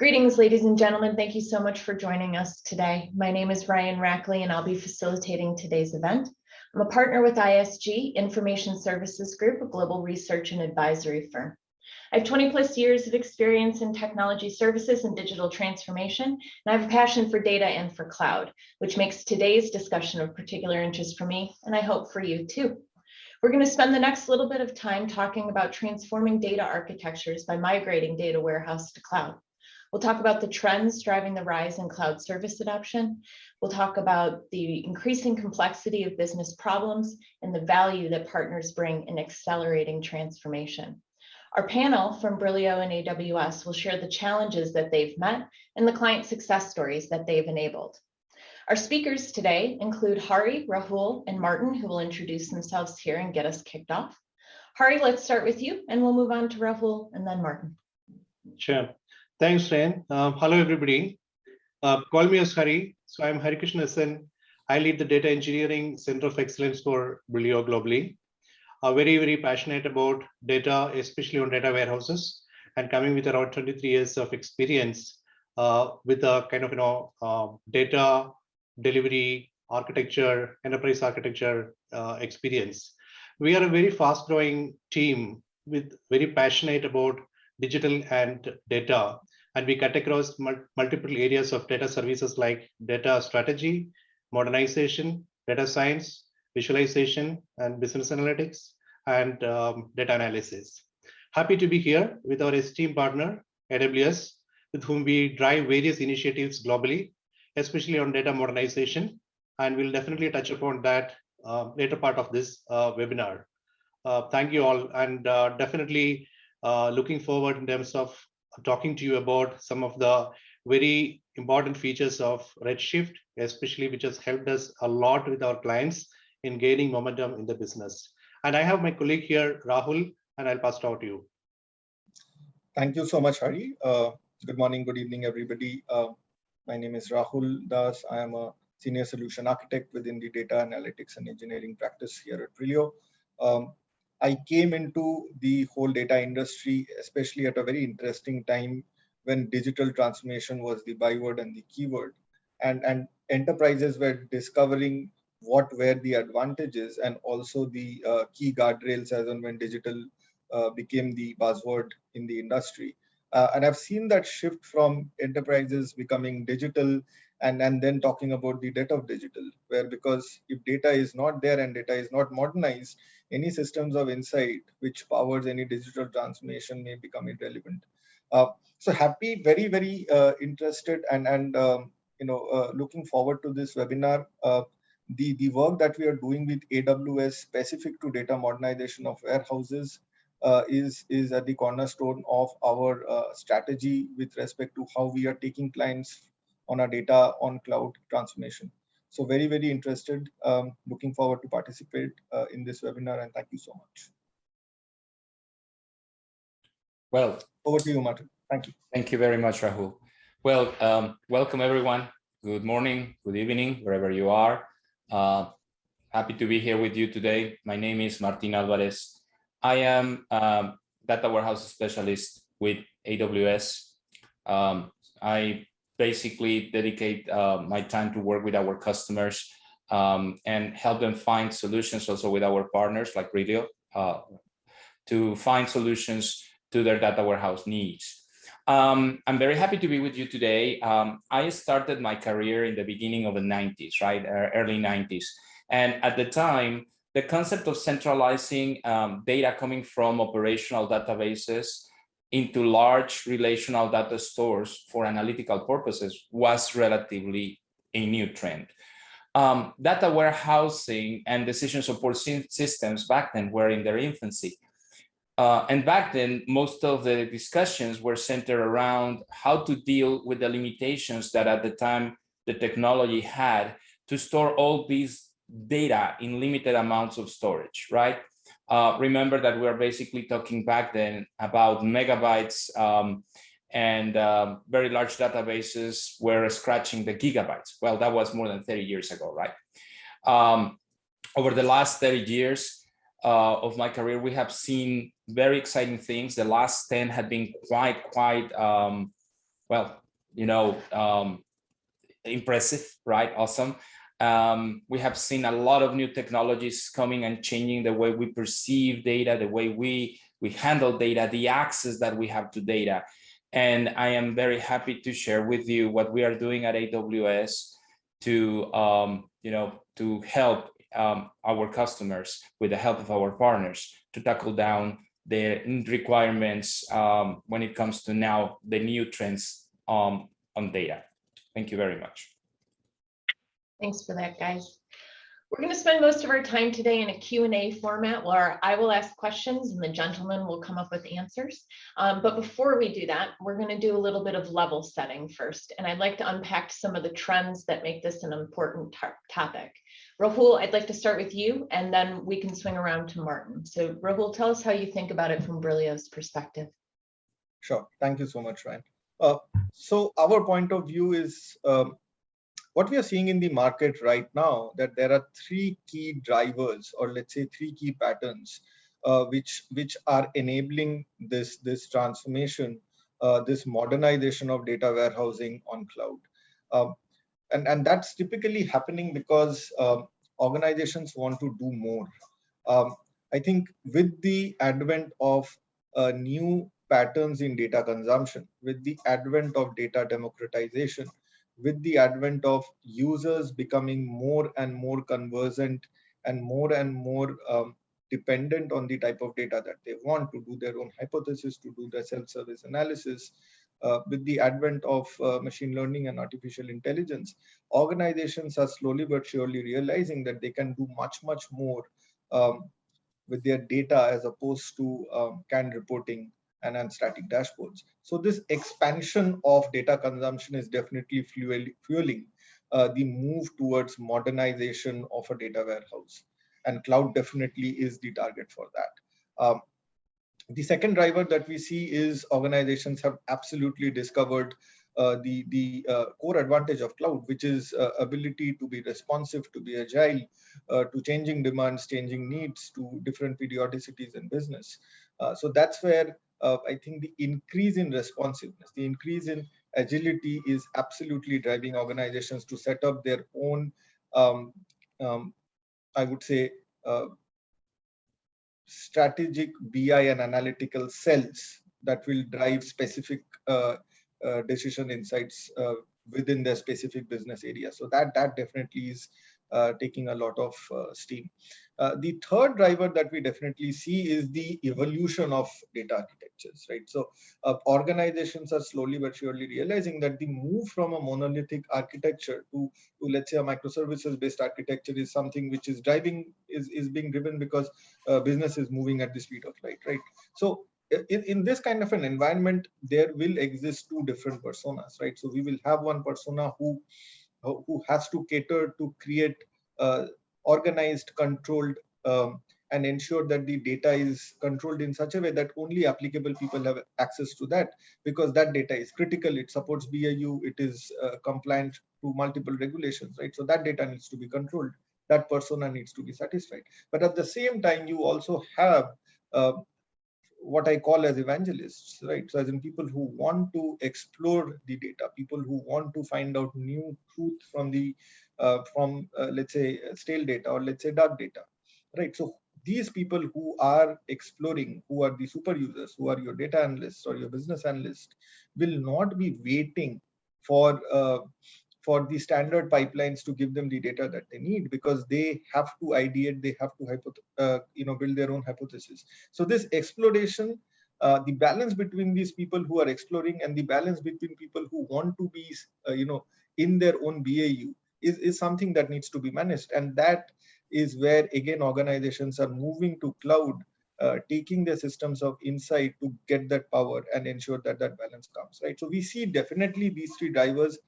Greetings, ladies and gentlemen. Thank you so much for joining us today. My name is Ryan Rackley, and I'll be facilitating today's event. I'm a partner with ISG, Information Services Group, a global research and advisory firm. I have 20 plus years of experience in technology services and digital transformation, and I have a passion for data and for cloud, which makes today's discussion of particular interest for me, and I hope for you too. We're going to spend the next little bit of time talking about transforming data architectures by migrating data warehouse to cloud. We'll talk about the trends driving the rise in cloud service adoption. We'll talk about the increasing complexity of business problems and the value that partners bring in accelerating transformation. Our panel from Brillio and AWS will share the challenges that they've met and the client success stories that they've enabled. Our speakers today include Hari, Rahul, and Martin, who will introduce themselves here and get us kicked off. Hari, let's start with you, and we'll move on to Rahul and then Martin. Sure. Thanks, Ryan. Hello, everybody. Call me as Hari. So I'm Hari Krishna Sen. I lead the Data Engineering Center of Excellence for Brillio globally. Very, very passionate about data, especially on data warehouses, and coming with around 23 years of experience with a kind of data delivery architecture, enterprise architecture experience. We are a very fast-growing team with very passionate about digital and data. And we cut across multiple areas of data services like data strategy, modernization, data science, visualization, and business analytics, and data analysis. Happy to be here with our esteemed partner, AWS, with whom we drive various initiatives globally, especially on data modernization. And we'll definitely touch upon that later part of this webinar. Thank you all, and definitely looking forward in terms of talking to you about some of the very important features of Redshift, especially which has helped us a lot with our clients in gaining momentum in the business. And I have my colleague here, Rahul, and I'll pass it out to you. Thank you so much, Hari. Good morning, good evening, everybody. My name is Rahul Das. I am a senior solution architect within the data analytics and engineering practice here at Brillio. I came into the whole data industry, especially at a very interesting time when digital transformation was the byword and the keyword, and enterprises were discovering what were the advantages and also the key guardrails as and when digital became the buzzword in the industry. And I've seen that shift from enterprises becoming digital and then talking about the debt of digital, where because if data is not there and data is not modernized, any systems of insight which powers any digital transformation may become irrelevant. So happy, very, very interested and looking forward to this webinar. The work that we are doing with AWS specific to data modernization of warehouses is at the cornerstone of our strategy with respect to how we are taking clients on our data on cloud transformation. So very, very interested, looking forward to participate in this webinar, and thank you so much. Well, over to you, Martin. Thank you. Thank you very much, Rahul. Well, welcome everyone. Good morning, good evening, wherever you are. Happy to be here with you today. My name is Martin Alvarez. I am a data warehouse specialist with AWS. I basically dedicate my time to work with our customers and help them find solutions also with our partners like Brillio to find solutions to their data warehouse needs. I'm very happy to be with you today. I started my career in the beginning of the 90s, right? Early 90s. And at the time, the concept of centralizing data coming from operational databases into large relational data stores for analytical purposes was relatively a new trend. Data warehousing and decision support systems back then were in their infancy. And back then, most of the discussions were centered around how to deal with the limitations that at the time the technology had to store all these data in limited amounts of storage, right? Remember that we're basically talking back then about megabytes and very large databases were scratching the gigabytes. Well, that was more than 30 years ago, right? Over the last 30 years of my career, we have seen very exciting things. The last 10 have been quite well, impressive, right? Awesome. We have seen a lot of new technologies coming and changing the way we perceive data, the way we handle data, the access that we have to data. And I am very happy to share with you what we are doing at AWS to, to help our customers with the help of our partners to tackle down the requirements when it comes to now the new trends on data. Thank you very much. Thanks for that, guys. We're going to spend most of our time today in a Q&A format where I will ask questions and the gentleman will come up with answers. But before we do that, we're going to do a little bit of level setting first. And I'd like to unpack some of the trends that make this an important topic. Rahul, I'd like to start with you, and then we can swing around to Martin. So Rahul, tell us how you think about it from Brillio's perspective. Sure. Thank you so much, Ryan. So our point of view is what we are seeing in the market right now, that there are three key drivers, or let's say three key patterns, which are enabling this transformation, this modernization of data warehousing on cloud. And that's typically happening because organizations want to do more. I think with the advent of new patterns in data consumption, with the advent of data democratization, with the advent of users becoming more and more conversant and more dependent on the type of data that they want to do their own hypothesis, to do their self-service analysis, with the advent of machine learning and artificial intelligence, organizations are slowly but surely realizing that they can do much more with their data as opposed to canned reporting and static dashboards. So this expansion of data consumption is definitely fueling the move towards modernization of a data warehouse, and cloud definitely is the target for that. The second driver that we see is organizations have absolutely discovered the core advantage of cloud, which is ability to be responsive, to be agile, to changing demands, changing needs, to different periodicities in business. So that's where I think the increase in responsiveness, the increase in agility is absolutely driving organizations to set up their own, I would say, strategic BI and analytical cells that will drive specific decision insights within their specific business area. So that definitely is taking a lot of steam. The third driver that we definitely see is the evolution of data architectures, right? So organizations are slowly but surely realizing that the move from a monolithic architecture to let's say a microservices based architecture is something which is being driven because business is moving at the speed of light, right? So in this kind of an environment, there will exist two different personas, right? So we will have one persona who has to cater to create organized, controlled, and ensure that the data is controlled in such a way that only applicable people have access to that, because that data is critical. It supports BAU. It is compliant to multiple regulations, right? So that data needs to be controlled. That persona needs to be satisfied. But at the same time, you also have what I call as evangelists, right? So as in people who want to explore the data, people who want to find out new truth from the let's say stale data, or let's say dark data, right? So these people who are exploring, who are the super users, who are your data analysts or your business analysts, will not be waiting for the standard pipelines to give them the data that they need, because they have to ideate, they have to build their own hypothesis. So this exploration, the balance between these people who are exploring and the balance between people who want to be in their own BAU is something that needs to be managed. And that is where again organizations are moving to cloud, taking their systems of insight to get that power and ensure that that balance comes, right? So we see definitely these three drivers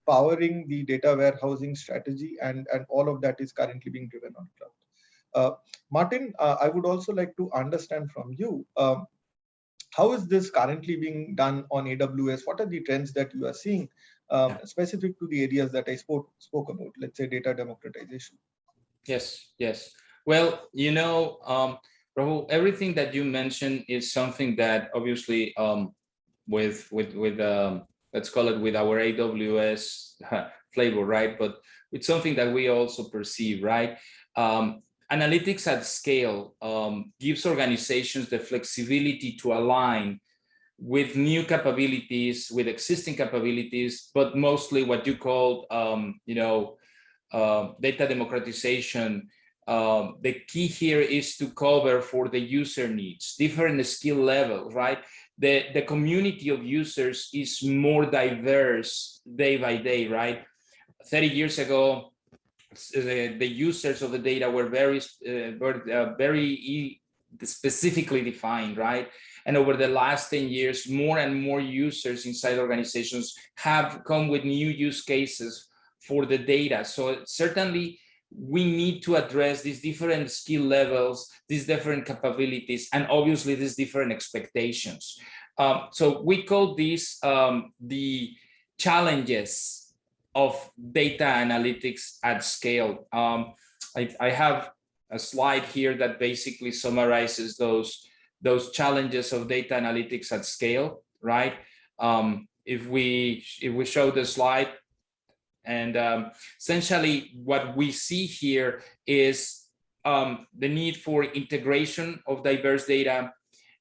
powering the data warehousing strategy, and all of that is currently being driven on cloud. Martin, I would also like to understand from you, how is this currently being done on AWS? What are the trends that you are seeing specific to the areas that I spoke about, let's say data democratization? Yes. Well, Rahul, everything that you mentioned is something that obviously with let's call it with our AWS flavor, right? But it's something that we also perceive, right? Analytics at scale gives organizations the flexibility to align with new capabilities, with existing capabilities, but mostly what you call, data democratization. The key here is to cover for the user needs, different skill levels, right? The community of users is more diverse day by day, right? 30 years ago, the users of the data were very specifically defined, right? And over the last 10 years, more and more users inside organizations have come with new use cases for the data. So certainly we need to address these different skill levels, these different capabilities, and obviously these different expectations. So we call these the challenges of data analytics at scale. I have a slide here that basically summarizes those challenges of data analytics at scale, right? If we show the slide, and essentially what we see here is the need for integration of diverse data,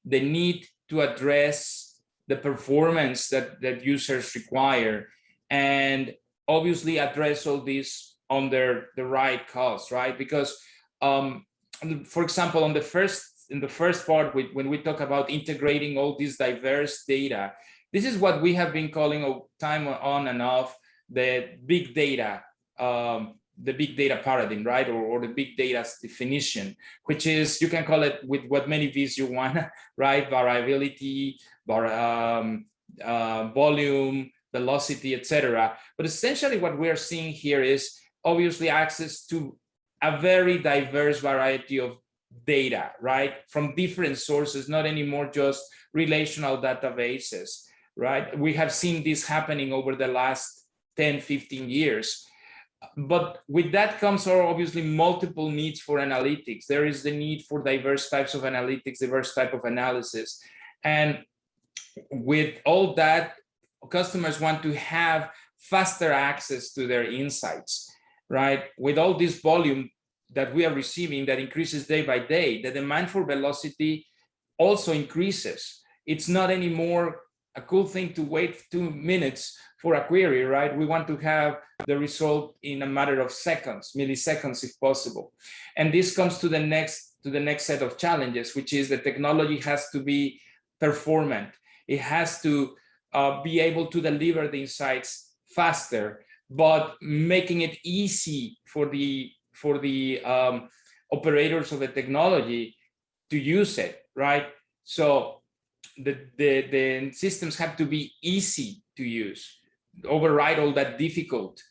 the need to address the performance that users require, and obviously address all this under the right cost, right? Because, for example, in the first part, when we talk about integrating all these diverse data, this is what we have been calling time on and off the big data paradigm, right? Or the big data's definition, which is, you can call it with what many V's you want, right? Variability, volume, velocity, etc. But essentially what we are seeing here is obviously access to a very diverse variety of data, right? From different sources, not anymore just relational databases, right? We have seen this happening over the last 10, 15 years. But with that comes obviously multiple needs for analytics. There is the need for diverse types of analytics, diverse type of analysis. And with all that, customers want to have faster access to their insights, right? With all this volume that we are receiving that increases day by day, the demand for velocity also increases. It's not anymore a cool thing to wait 2 minutes for a query, right? We want to have the result in a matter of seconds, milliseconds if possible. And this comes to the next set of challenges, which is the technology has to be performant. It has to be able to deliver the insights faster, but making it easy for the operators of the technology to use it, right? So the systems have to be easy to use, override all that difficult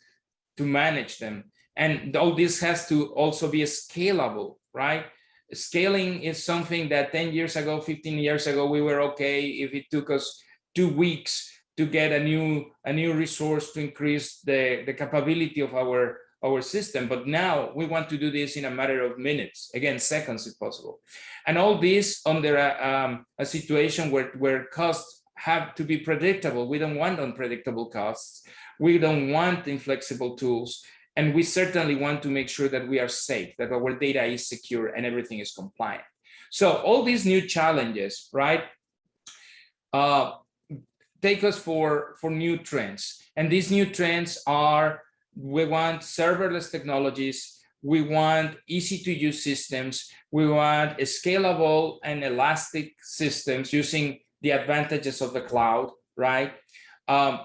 to manage them. And all this has to also be scalable, right? Scaling is something that 10 years ago, 15 years ago, we were okay if it took us 2 weeks to get a new resource to increase the capability of our system. But now we want to do this in a matter of minutes, again, seconds if possible. And all this under a situation where costs have to be predictable. We don't want unpredictable costs. We don't want inflexible tools. And we certainly want to make sure that we are safe, that our data is secure and everything is compliant. So all these new challenges, right, take us for new trends. And these new trends are, we want serverless technologies, we want easy to use systems, we want scalable and elastic systems using the advantages of the cloud, right?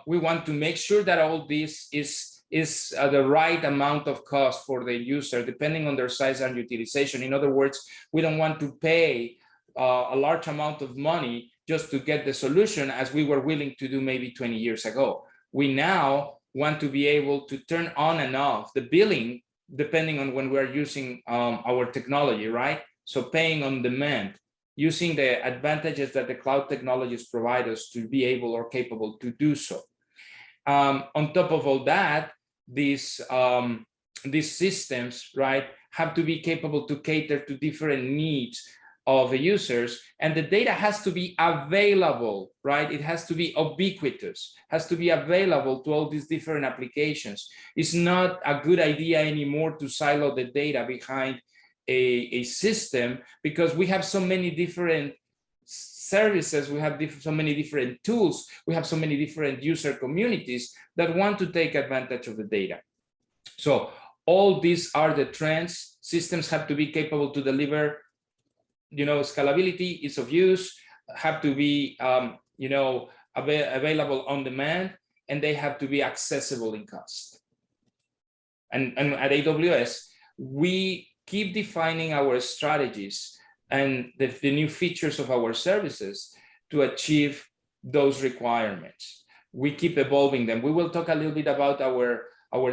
We want to make sure that all this is the right amount of cost for the user, depending on their size and utilization. In other words, we don't want to pay a large amount of money just to get the solution as we were willing to do maybe 20 years ago. We now want to be able to turn on and off the billing depending on when we're using our technology, right? So paying on demand, using the advantages that the cloud technologies provide us to be able or capable to do so. On top of all that, these systems, right, have to be capable to cater to different needs of the users, and the data has to be available, right? It has to be ubiquitous, has to be available to all these different applications. It's not a good idea anymore to silo the data behind a system, because we have so many different services, we have so many different tools, we have so many different user communities that want to take advantage of the data. So all these are the trends. Systems have to be capable to deliver, scalability, ease of use, have to be, available on demand, and they have to be accessible in cost. And at AWS, we keep defining our strategies and the new features of our services to achieve those requirements. We keep evolving them. We will talk a little bit about our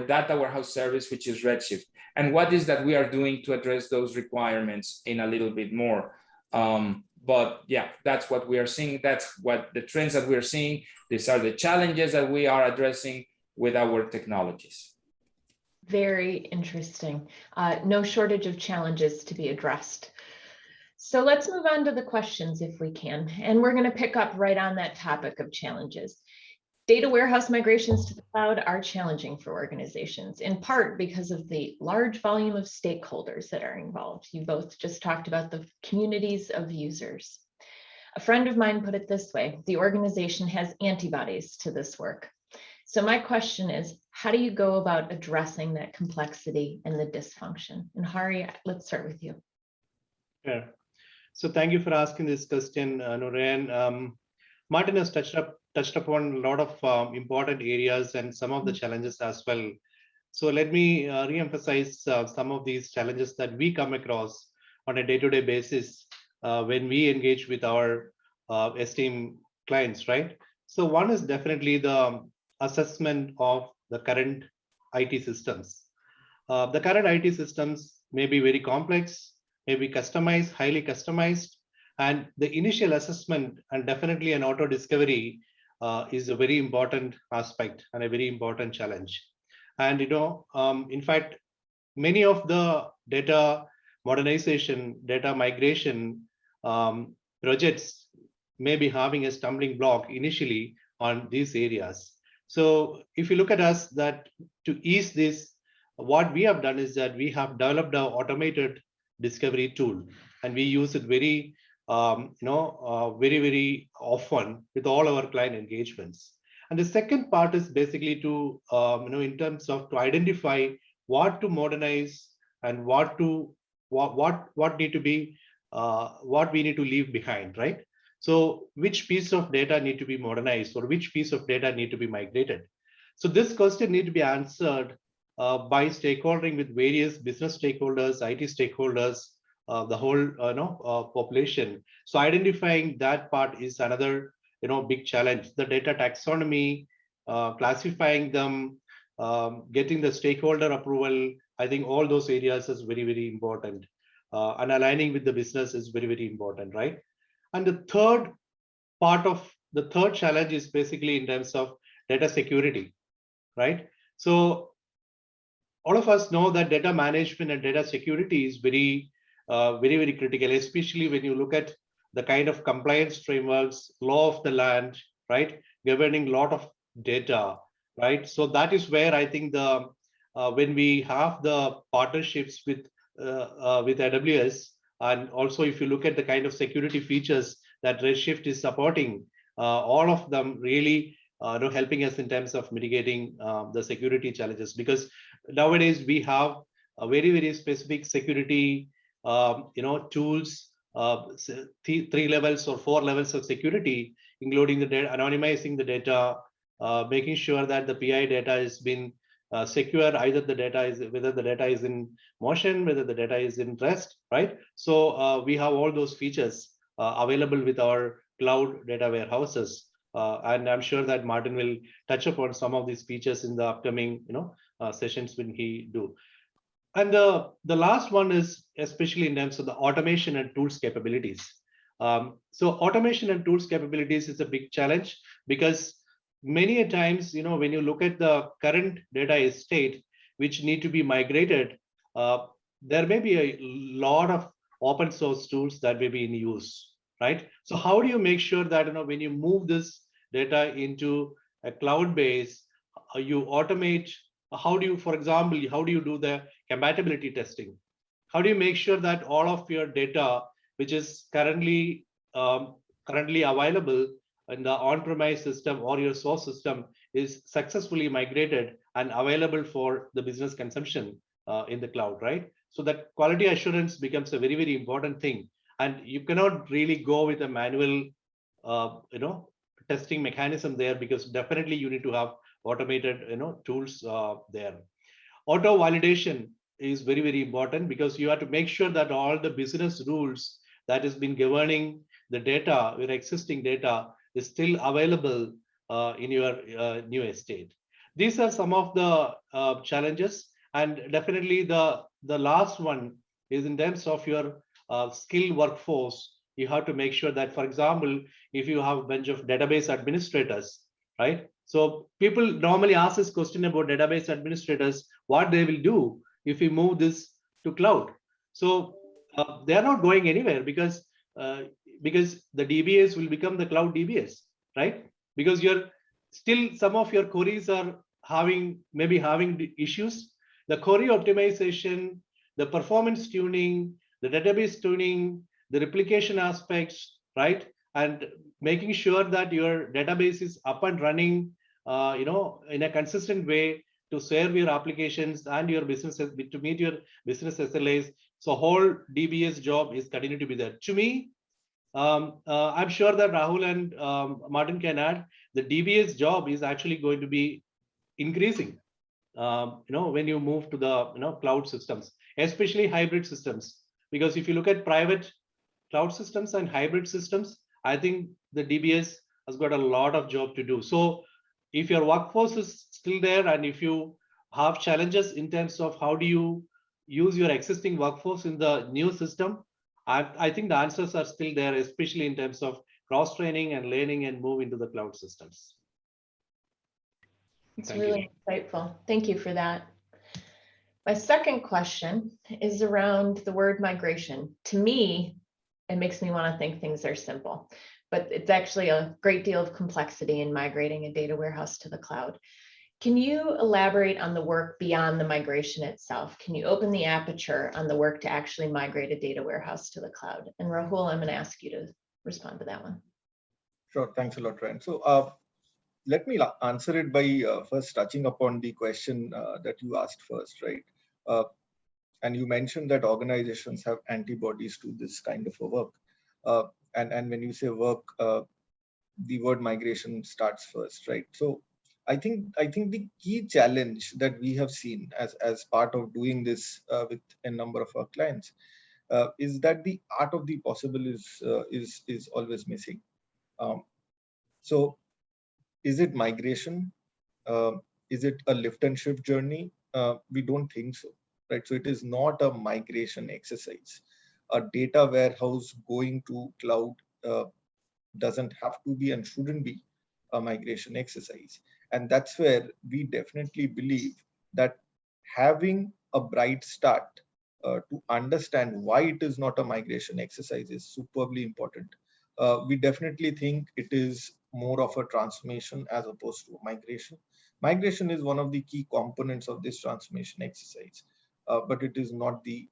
data warehouse service, which is Redshift, and what is that we are doing to address those requirements in a little bit more. But yeah, that's what we are seeing. That's what the trends that we're seeing. These are the challenges that we are addressing with our technologies. Very interesting. No shortage of challenges to be addressed. So let's move on to the questions if we can. And we're going to pick up right on that topic of challenges. Data warehouse migrations to the cloud are challenging for organizations, in part because of the large volume of stakeholders that are involved. You both just talked about the communities of users. A friend of mine put it this way: the organization has antibodies to this work. So my question is, how do you go about addressing that complexity and the dysfunction? And Hari, let's start with you. Yeah. So thank you for asking this question, Nurain. Martin has touched upon a lot of important areas and some of the challenges as well. So let me re-emphasize some of these challenges that we come across on a day-to-day basis when we engage with our esteemed clients, right? So one is definitely the assessment of the current IT systems. The current IT systems may be very complex, may be customized, highly customized, and the initial assessment and definitely an auto discovery is a very important aspect and a very important challenge. And in fact, many of the data modernization, data migration projects may be having a stumbling block initially on these areas. So if you look at us, that to ease this, what we have done is that we have developed an automated discovery tool, and we use it very, very often with all our client engagements. And the second part is basically to, in terms of to identify what to modernize and what need to be, what we need to leave behind, right? So which piece of data need to be modernized or which piece of data need to be migrated? So this question need to be answered by stakeholdering with various business stakeholders, IT stakeholders, the whole population. So identifying that part is another big challenge. The data taxonomy, classifying them, getting the stakeholder approval. I think all those areas is very, very important. And aligning with the business is very, very important, right? And the third challenge is basically in terms of data security, right? So all of us know that data management and data security is very, very critical, especially when you look at the kind of compliance frameworks, law of the land, right? Governing a lot of data, right? So that is where I think when we have the partnerships with AWS, and also if you look at the kind of security features that Redshift is supporting, all of them really helping us in terms of mitigating the security challenges, because nowadays we have a very, very specific security tools, 3 levels or 4 levels of security, including the data, anonymizing the data, making sure that the PI data has been secure, either whether the data is in motion, whether the data is in rest, right? So we have all those features available with our cloud data warehouses. And I'm sure that Martin will touch upon some of these features in the upcoming sessions when he do. And the last one is especially in terms of the automation and tools capabilities. So automation and tools capabilities is a big challenge, because many a times, when you look at the current data estate, which need to be migrated, there may be a lot of open source tools that may be in use, right? So how do you make sure that when you move this data into a cloud base, you automate? How do you, for example, how do you do the compatibility testing? How do you make sure that all of your data, which is currently available in the on-premise system or your source system, is successfully migrated and available for the business consumption in the cloud, right? So that quality assurance becomes a very, very important thing. And you cannot really go with a manual, testing mechanism there, because definitely you need to have automated, tools there. Auto validation is very, very important, because you have to make sure that all the business rules that has been governing the data, your existing data, is still available in your new estate. These are some of the challenges, and definitely the last one is in terms of your skilled workforce. You have to make sure that, for example, if you have a bunch of database administrators, right? So people normally ask this question about database administrators, what they will do if we move this to cloud. So they are not going anywhere, because the DBAs will become the cloud DBAs, right? Because you're still, some of your queries are maybe having issues. The query optimization, the performance tuning, the database tuning, the replication aspects, right? And making sure that your database is up and running, in a consistent way to serve your applications and your businesses, to meet your business SLAs. So whole DBS job is continuing to be there. To me, I'm sure that Rahul and Martin can add, the DBS job is actually going to be increasing, when you move to the cloud systems, especially hybrid systems. Because if you look at private cloud systems and hybrid systems, I think the DBS has got a lot of job to do. So if your workforce is still there, and if you have challenges in terms of how do you use your existing workforce in the new system, I think the answers are still there, especially in terms of cross-training and learning and move into the cloud systems. It's really insightful. Thank you for that. My second question is around the word migration. To me, it makes me want to think things are simple, but it's actually a great deal of complexity in migrating a data warehouse to the cloud. Can you elaborate on the work beyond the migration itself? Can you open the aperture on the work to actually migrate a data warehouse to the cloud? And Rahul, I'm going to ask you to respond to that one. Sure, thanks a lot, Ryan. So let me answer it by first touching upon the question that you asked first, right? And you mentioned that organizations have antibodies to this kind of a work. And when you say work, the word migration starts first, right? So I think the key challenge that we have seen as part of doing this with a number of our clients is that the art of the possible is always missing. So is it migration? Is it a lift and shift journey? We don't think so, right? So it is not a migration exercise. A data warehouse going to cloud doesn't have to be and shouldn't be a migration exercise. And that's where we definitely believe that having a bright start to understand why it is not a migration exercise is superbly important. We definitely think it is more of a transformation as opposed to migration. Migration is one of the key components of this transformation exercise, but it is not the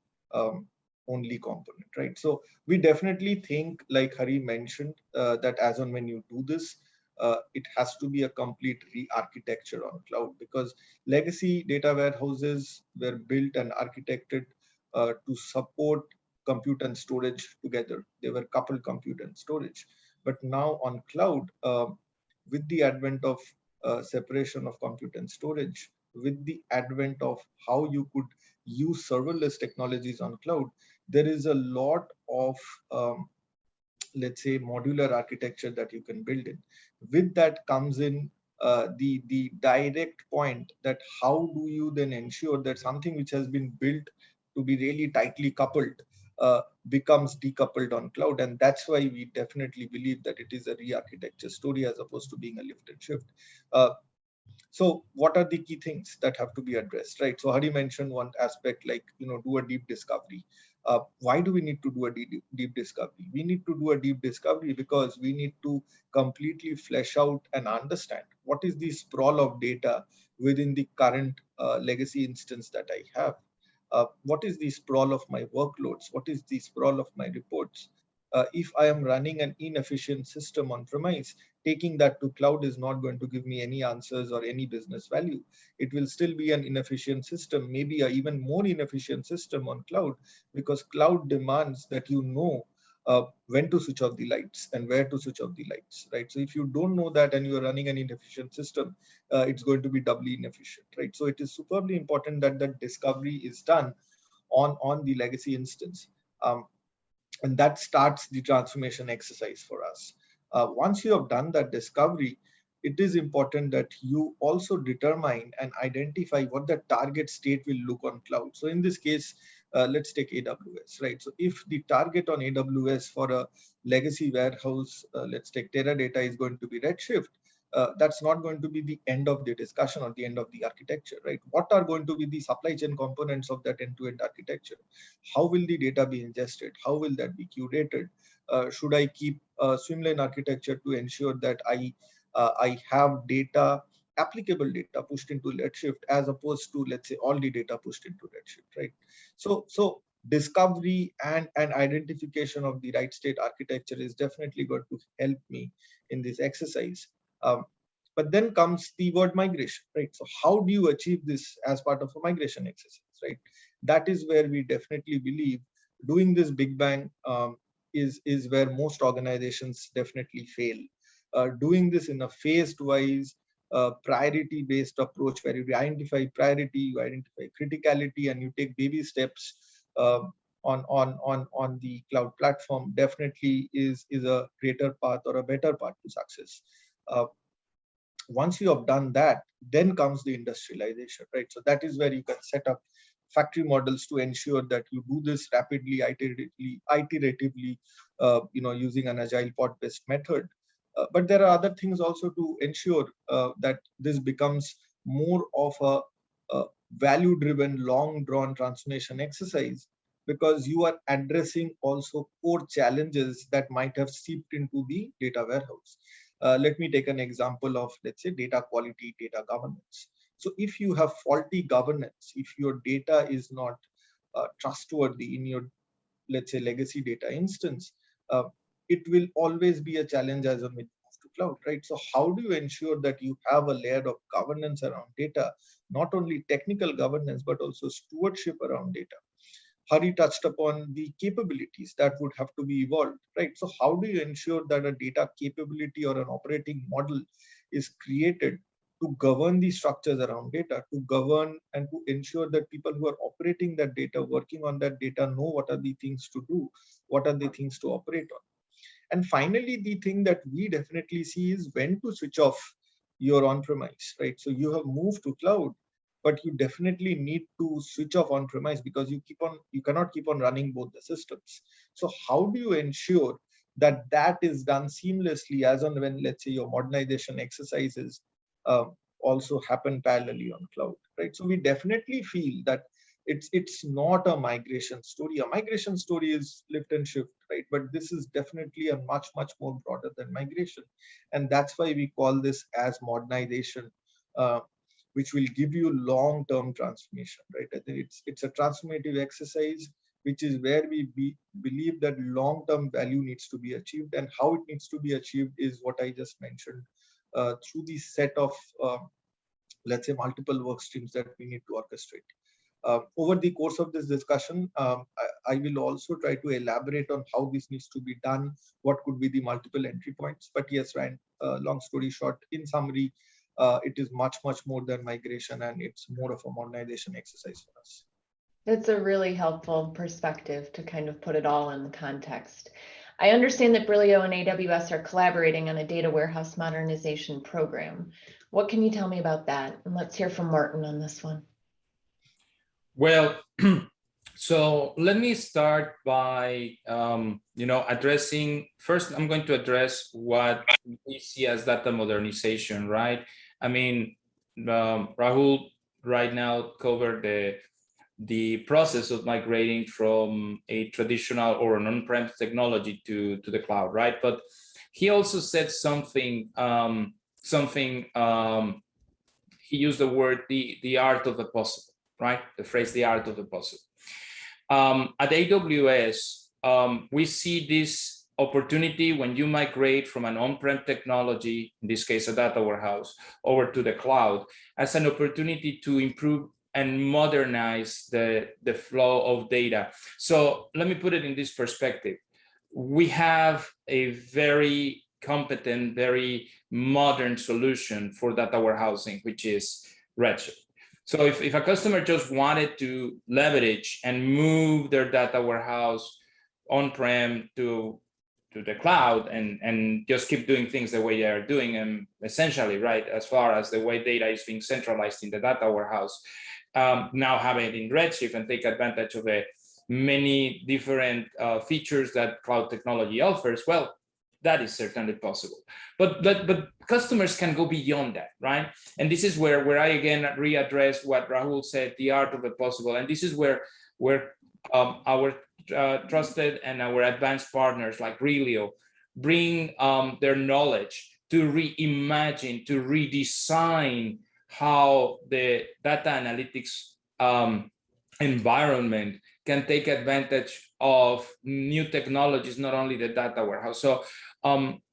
only component, right? So we definitely think, like Hari mentioned, that as on when you do this, it has to be a complete re-architecture on cloud, because legacy data warehouses were built and architected to support compute and storage together. They were coupled compute and storage. But now on cloud, with the advent of separation of compute and storage, with the advent of how you could use serverless technologies on cloud, there is a lot of let's say modular architecture that you can build in. With that comes in the direct point that how do you then ensure that something which has been built to be really tightly coupled becomes decoupled on cloud. And that's why we definitely believe that it is a re-architecture story as opposed to being a lift and shift. So what are the key things that have to be addressed, right? So Hari mentioned one aspect, like, do a deep discovery. Why do we need to do a deep discovery? We need to do a deep discovery because we need to completely flesh out and understand what is the sprawl of data within the current legacy instance that I have. What is the sprawl of my workloads? What is the sprawl of my reports? If I am running an inefficient system on premise, taking that to cloud is not going to give me any answers or any business value. It will still be an inefficient system, maybe an even more inefficient system on cloud, because cloud demands that you know when to switch off the lights and where to switch off the lights, right? So if you don't know that and you're running an inefficient system, it's going to be doubly inefficient, right? So it is superbly important that that discovery is done on the legacy instance. And that starts the transformation exercise for us. Once you have done that discovery, it is important that you also determine and identify what the target state will look on cloud. So in this case, let's take AWS, right? So if the target on AWS for a legacy warehouse, let's take Teradata, is going to be Redshift, that's not going to be the end of the discussion or the end of the architecture, right? What are going to be the supply chain components of that end-to-end architecture? How will the data be ingested? How will that be curated? Should I keep swimlane architecture to ensure that I have data, applicable data pushed into Redshift as opposed to, let's say, all the data pushed into Redshift, right? So discovery and identification of the right state architecture is definitely going to help me in this exercise. But then comes the word migration, right? So how do you achieve this as part of a migration exercise, right? That is where we definitely believe doing this big bang is where most organizations definitely fail. Doing this in a phased-wise, priority-based approach where you identify priority, you identify criticality, and you take baby steps on the cloud platform definitely is a greater path or a better path to success. Once you have done that, then comes the industrialization, right? So that is where you can set up factory models to ensure that you do this rapidly, iteratively, using an agile pod-based method. But there are other things also to ensure that this becomes more of a value-driven, long-drawn transformation exercise, because you are addressing also core challenges that might have seeped into the data warehouse. Let me take an example of, let's say, data quality, data governance. So if you have faulty governance, if your data is not trustworthy in your, let's say, legacy data instance, it will always be a challenge as we move to cloud, right? So how do you ensure that you have a layer of governance around data, not only technical governance, but also stewardship around data? Hari touched upon the capabilities that would have to be evolved, right? So how do you ensure that a data capability or an operating model is created to govern the structures around data, to govern and to ensure that people who are operating that data, working on that data, know what are the things to do, what are the things to operate on? And finally, the thing that we definitely see is when to switch off your on-premise, right? So you have moved to cloud, but you definitely need to switch off on-premise because you cannot keep on running both the systems. So how do you ensure that that is done seamlessly as on when, let's say, your modernization exercises also happen parallelly on cloud, right? So we definitely feel that it's not a migration story. A migration story is lift and shift, right? But this is definitely a much more broader than migration, and that's why we call this as modernization, which will give you long-term transformation, right? I think it's a transformative exercise, which is where we believe that long-term value needs to be achieved, and how it needs to be achieved is what I just mentioned through the set of let's say multiple work streams that we need to orchestrate. Over the course of this discussion, I will also try to elaborate on how this needs to be done, what could be the multiple entry points. But yes, Ryan, long story short, in summary, it is much more than migration, and it's more of a modernization exercise for us. That's a really helpful perspective to kind of put it all in the context. I understand that Brillio and AWS are collaborating on a data warehouse modernization program. What can you tell me about that? And let's hear from Martin on this one. Well, so let me start by, addressing, first, I'm going to address what we see as data modernization, right? I mean, Rahul right now covered the process of migrating from a traditional or an on-prem technology to the cloud, right? But he also said something, he used the word, the art of the possible, right? The phrase, the art of the possible. At AWS, we see this opportunity when you migrate from an on-prem technology, in this case, a data warehouse, over to the cloud, as an opportunity to improve and modernize the flow of data. So let me put it in this perspective. We have a very competent, very modern solution for data warehousing, which is Redshift. So if a customer just wanted to leverage and move their data warehouse on-prem to the cloud and just keep doing things the way they are doing them, essentially, right, as far as the way data is being centralized in the data warehouse, now have it in Redshift and take advantage of the many different features that cloud technology offers, well, that is certainly possible. But customers can go beyond that, right? And this is where I again readdress what Rahul said, the art of the possible. And this is where our trusted and our advanced partners like Brillio bring their knowledge to reimagine, to redesign how the data analytics environment can take advantage of new technologies, not only the data warehouse. So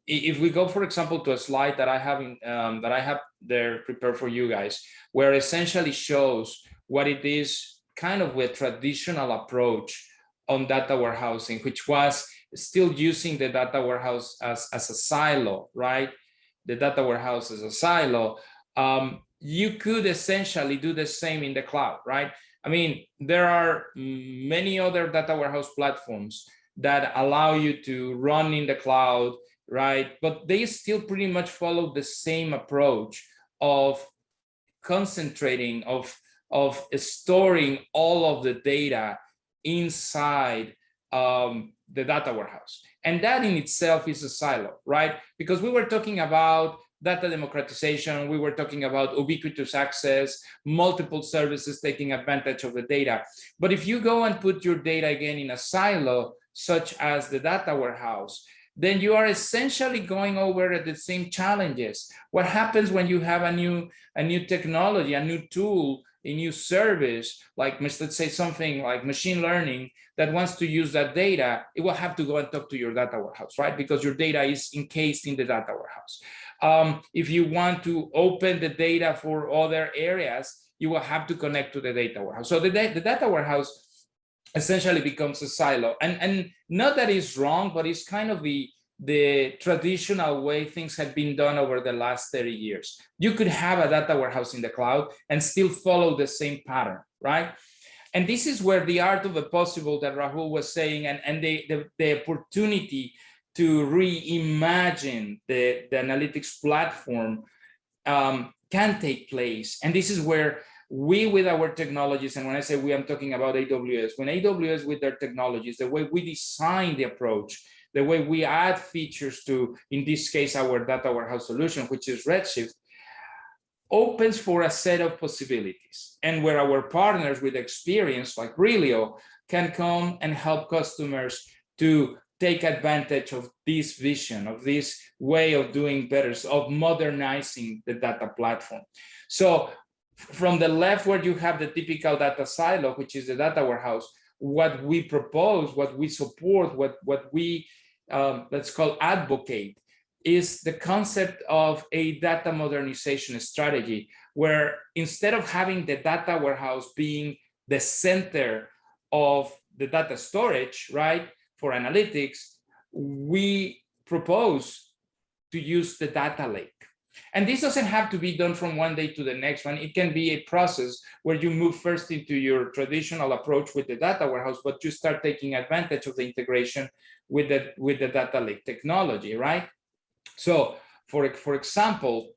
if we go, for example, to a slide that I have there prepared for you guys, where essentially shows what it is kind of a traditional approach on data warehousing, which was still using the data warehouse as a silo, right? The data warehouse as a silo. You could essentially do the same in the cloud, right? I mean, there are many other data warehouse platforms that allow you to run in the cloud, right? But they still pretty much follow the same approach of concentrating, of storing all of the data inside the data warehouse. And that in itself is a silo, right? Because we were talking about data democratization, we were talking about ubiquitous access, multiple services taking advantage of the data. But if you go and put your data again in a silo, such as the data warehouse, then you are essentially going over the same challenges. What happens when you have a new technology, a new tool, a new service, like let's say something like machine learning that wants to use that data, it will have to go and talk to your data warehouse, right? Because your data is encased in the data warehouse. If you want to open the data for other areas, you will have to connect to the data warehouse. So the data warehouse essentially becomes a silo. And not that it's wrong, but it's kind of the traditional way things have been done over the last 30 years. You could have a data warehouse in the cloud and still follow the same pattern, right? And this is where the art of the possible that Rahul was saying, and the opportunity to reimagine the analytics platform can take place. And this is where we, with our technologies, and when I say we, I'm talking about AWS, when AWS with their technologies, the way we design the approach, the way we add features to, in this case, our data warehouse solution, which is Redshift, opens for a set of possibilities. And where our partners with experience like Brillio can come and help customers to take advantage of this vision, of this way of doing better, of modernizing the data platform. So from the left, where you have the typical data silo, which is the data warehouse, what we propose, what we support, what we let's call advocate, is the concept of a data modernization strategy, where instead of having the data warehouse being the center of the data storage, right, for analytics, we propose to use the data lake. And this doesn't have to be done from one day to the next one. It can be a process where you move first into your traditional approach with the data warehouse, but you start taking advantage of the integration with the data lake technology, right? So for example,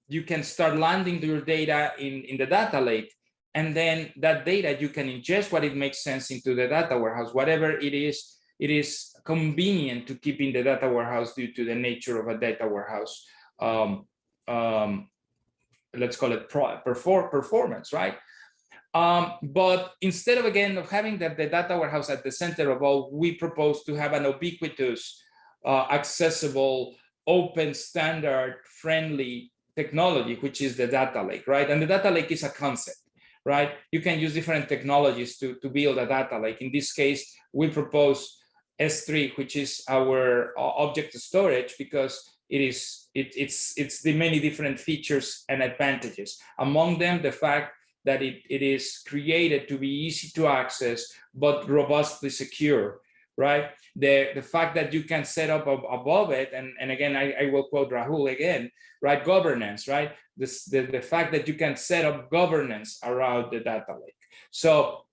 you can start landing your data in the data lake, and then that data, you can ingest what it makes sense into the data warehouse, whatever it is convenient to keep in the data warehouse due to the nature of a data warehouse. Let's call it performance, right? But instead of, again, of having the data warehouse at the center of all, we propose to have an ubiquitous, accessible, open, standard, friendly technology, which is the data lake, right? And the data lake is a concept, right? You can use different technologies to build a data lake. In this case, we propose S3, which is our object storage, because it's the many different features and advantages. Among them, the fact that it is created to be easy to access, but robustly secure, right? The fact that you can set up above it, and again, I will quote Rahul again, right? Governance, right? The fact that you can set up governance around the data lake. So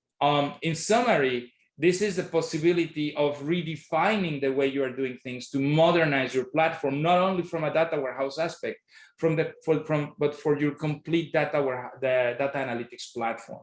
in summary, this is the possibility of redefining the way you are doing things to modernize your platform, not only from a data warehouse aspect, but for your complete the data analytics platform.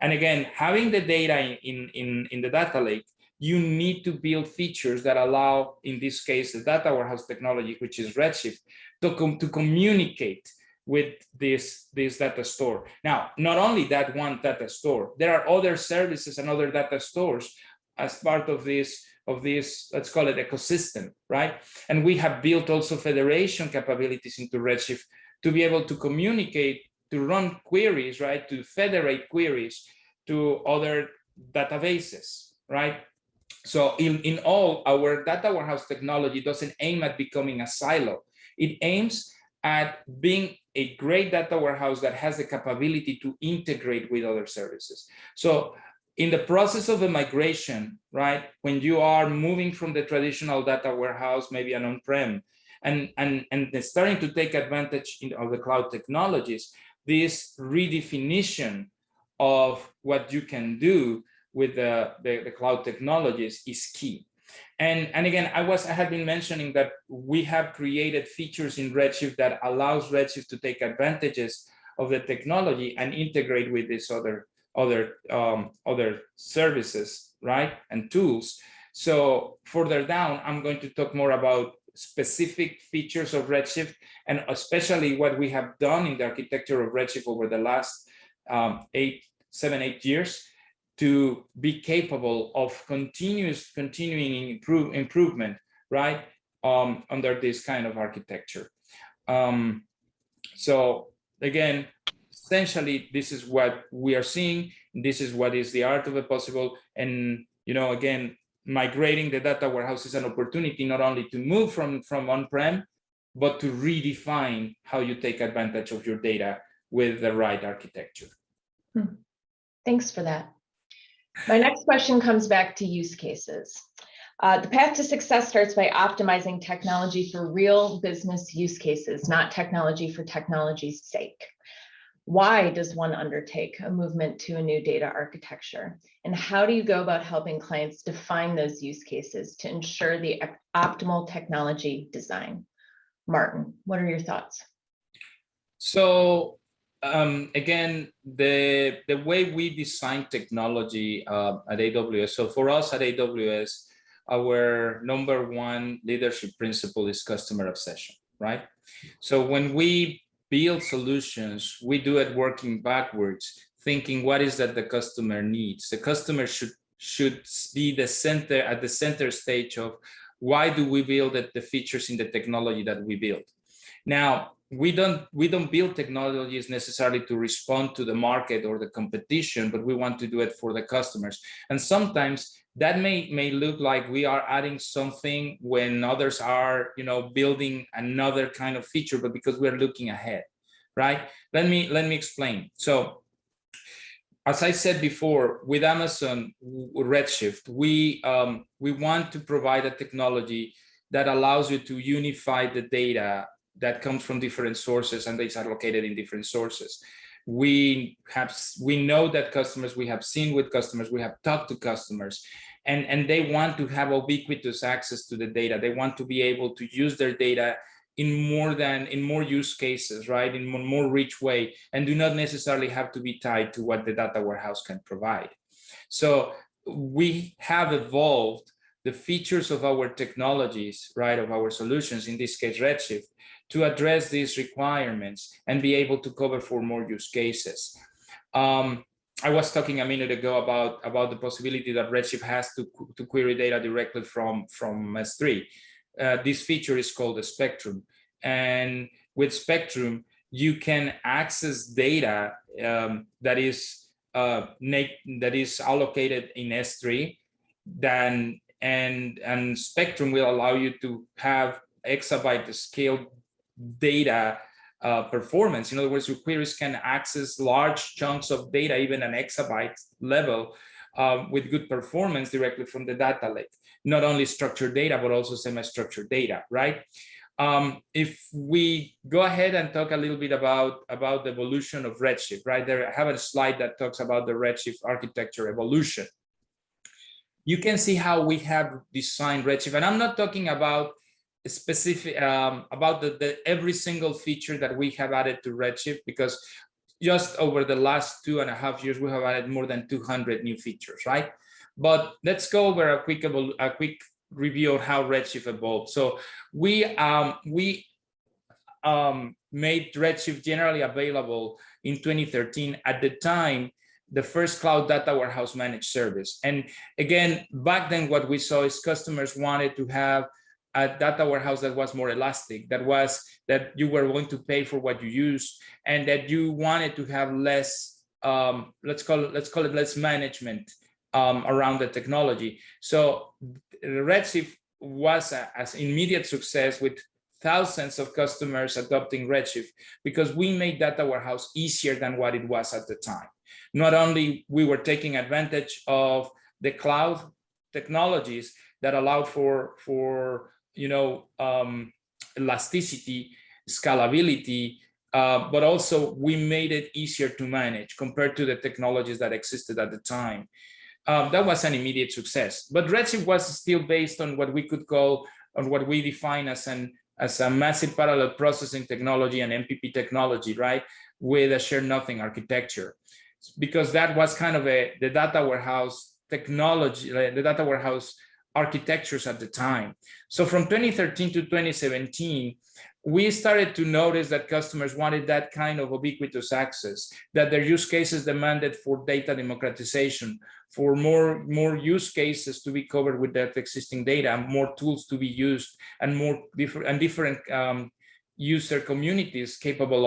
And again, having the data in the data lake, you need to build features that allow, in this case, the data warehouse technology, which is Redshift, to communicate with this data store. Now, not only that one data store, there are other services and other data stores as part of this, let's call it ecosystem, right? And we have built also federation capabilities into Redshift to be able to communicate, to run queries, right? To federate queries to other databases, right? So in all, our data warehouse technology doesn't aim at becoming a silo. It aims at being a great data warehouse that has the capability to integrate with other services. So in the process of a migration, right, when you are moving from the traditional data warehouse, maybe an on-prem, and starting to take advantage of the cloud technologies, this redefinition of what you can do with the cloud technologies is key. And again, I had been mentioning that we have created features in Redshift that allows Redshift to take advantages of the technology and integrate with these other services, right, and tools. So further down, I'm going to talk more about specific features of Redshift, and especially what we have done in the architecture of Redshift over the last 7-8 years, to be capable of continuing improvement, right, under this kind of architecture. So again, essentially, this is what we are seeing. This is what is the art of the possible. And again, migrating the data warehouse is an opportunity not only to move from on-prem, but to redefine how you take advantage of your data with the right architecture. Thanks for that. My next question comes back to use cases. The path to success starts by optimizing technology for real business use cases, not technology for technology's sake. Why does one undertake a movement to a new data architecture? And how do you go about helping clients define those use cases to ensure the optimal technology design? Martin, what are your thoughts? So again, the way we design technology at AWS, so for us at AWS, our #1 leadership principle is customer obsession, right? So when we build solutions, we do it working backwards, thinking what is that the customer needs. The customer should be at the center stage of why do we build the features in the technology that we build. Now, we don't build technologies necessarily to respond to the market or the competition, but we want to do it for the customers. And sometimes that may look like we are adding something when others are, building another kind of feature, but because we're looking ahead, right? Let me explain. So, as I said before, with Amazon Redshift, we want to provide a technology that allows you to unify the data that comes from different sources, and these are located in different sources. We know that customers, we have seen with customers, we have talked to customers, and they want to have ubiquitous access to the data. They want to be able to use their data in more use cases, right? In a more rich way, and do not necessarily have to be tied to what the data warehouse can provide. So we have evolved the features of our technologies, right, of our solutions, in this case Redshift, to address these requirements and be able to cover for more use cases. I was talking a minute ago about the possibility that Redshift has to query data directly from S3. This feature is called the Spectrum, and with Spectrum you can access data that is allocated in S3. And Spectrum will allow you to have exabyte scale data performance. In other words, your queries can access large chunks of data, even an exabyte level, with good performance directly from the data lake. Not only structured data, but also semi-structured data, right? If we go ahead and talk a little bit about the evolution of Redshift, right? There, I have a slide that talks about the Redshift architecture evolution. You can see how we have designed Redshift, and I'm not talking about specific about every single feature that we have added to Redshift, because just over the last 2.5 years we have added more than 200 new features, right? But let's go over a quick review of how Redshift evolved. So we made Redshift generally available in 2013. At the time, the first cloud data warehouse managed service. And again, back then what we saw is customers wanted to have a data warehouse that was more elastic, that you were going to pay for what you used, and that you wanted to have less, let's call it less management around the technology. So Redshift was an immediate success, with thousands of customers adopting Redshift, because we made data warehouse easier than what it was at the time. Not only we were taking advantage of the cloud technologies that allowed for elasticity, scalability, but also we made it easier to manage compared to the technologies that existed at the time. That was an immediate success. But Redshift was still based on what we could call, or what we define as a massive parallel processing technology and MPP technology, right? With a shared nothing architecture, because that was kind of the data warehouse technology, the data warehouse architectures at the time. So from 2013 to 2017, we started to notice that customers wanted that kind of ubiquitous access, that their use cases demanded for data democratization, for more use cases to be covered with that existing data, and more tools to be used, and more different user communities capable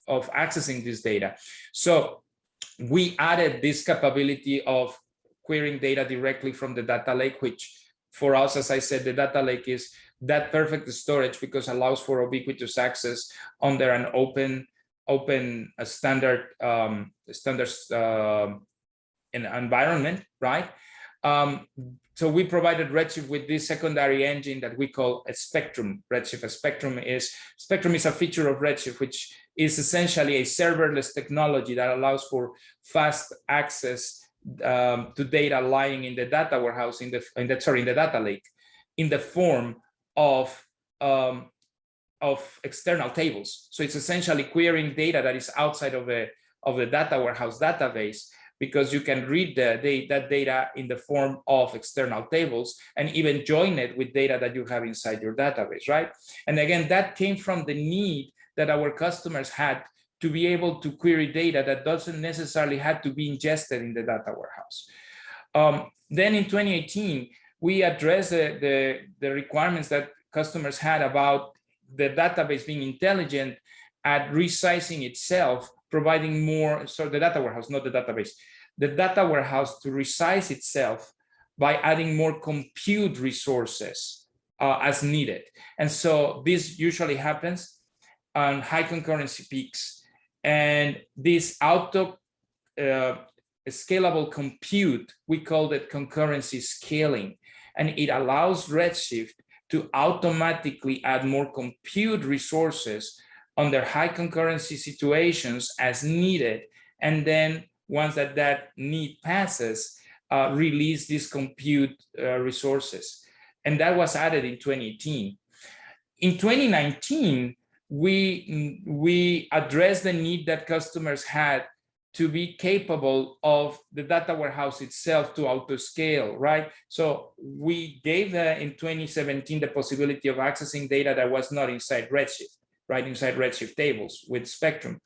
of accessing this data. So we added this capability of querying data directly from the data lake, which for us, as I said, the data lake is that perfect storage, because it allows for ubiquitous access under an open standard environment, right? So we provided Redshift with this secondary engine that we call a Spectrum. Redshift, Spectrum is a feature of Redshift, which is essentially a serverless technology that allows for fast access to data lying in the data warehouse, in the data lake, in the form of external tables. So it's essentially querying data that is outside of the data warehouse database, because you can read that data in the form of external tables, and even join it with data that you have inside your database, right? And again, that came from the need that our customers had to be able to query data that doesn't necessarily have to be ingested in the data warehouse. Then in 2018, we addressed the requirements that customers had about the database being intelligent at resizing itself, providing more, so the data warehouse, not the database, the data warehouse to resize itself by adding more compute resources as needed. And so this usually happens on high concurrency peaks. And this auto scalable compute, we call it concurrency scaling. And it allows Redshift to automatically add more compute resources under high concurrency situations as needed. And then once that need passes, release these compute resources. And that was added in 2018. In 2019, we addressed the need that customers had to be capable of the data warehouse itself to auto scale, right? So we gave in 2017 the possibility of accessing data that was not inside Redshift, right? Inside Redshift tables with Spectrum.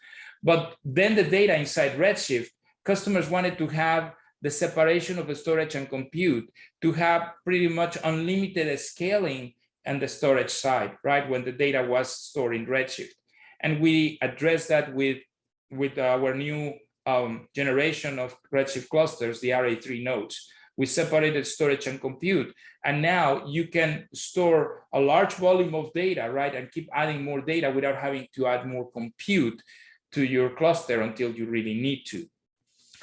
But then the data inside Redshift customers wanted to have the separation of the storage and compute to have pretty much unlimited scaling on the storage side, right? When the data was stored in Redshift. And we addressed that with our new generation of Redshift clusters, the RA3 nodes. We separated storage and compute. And now you can store a large volume of data, right? And keep adding more data without having to add more compute to your cluster until you really need to.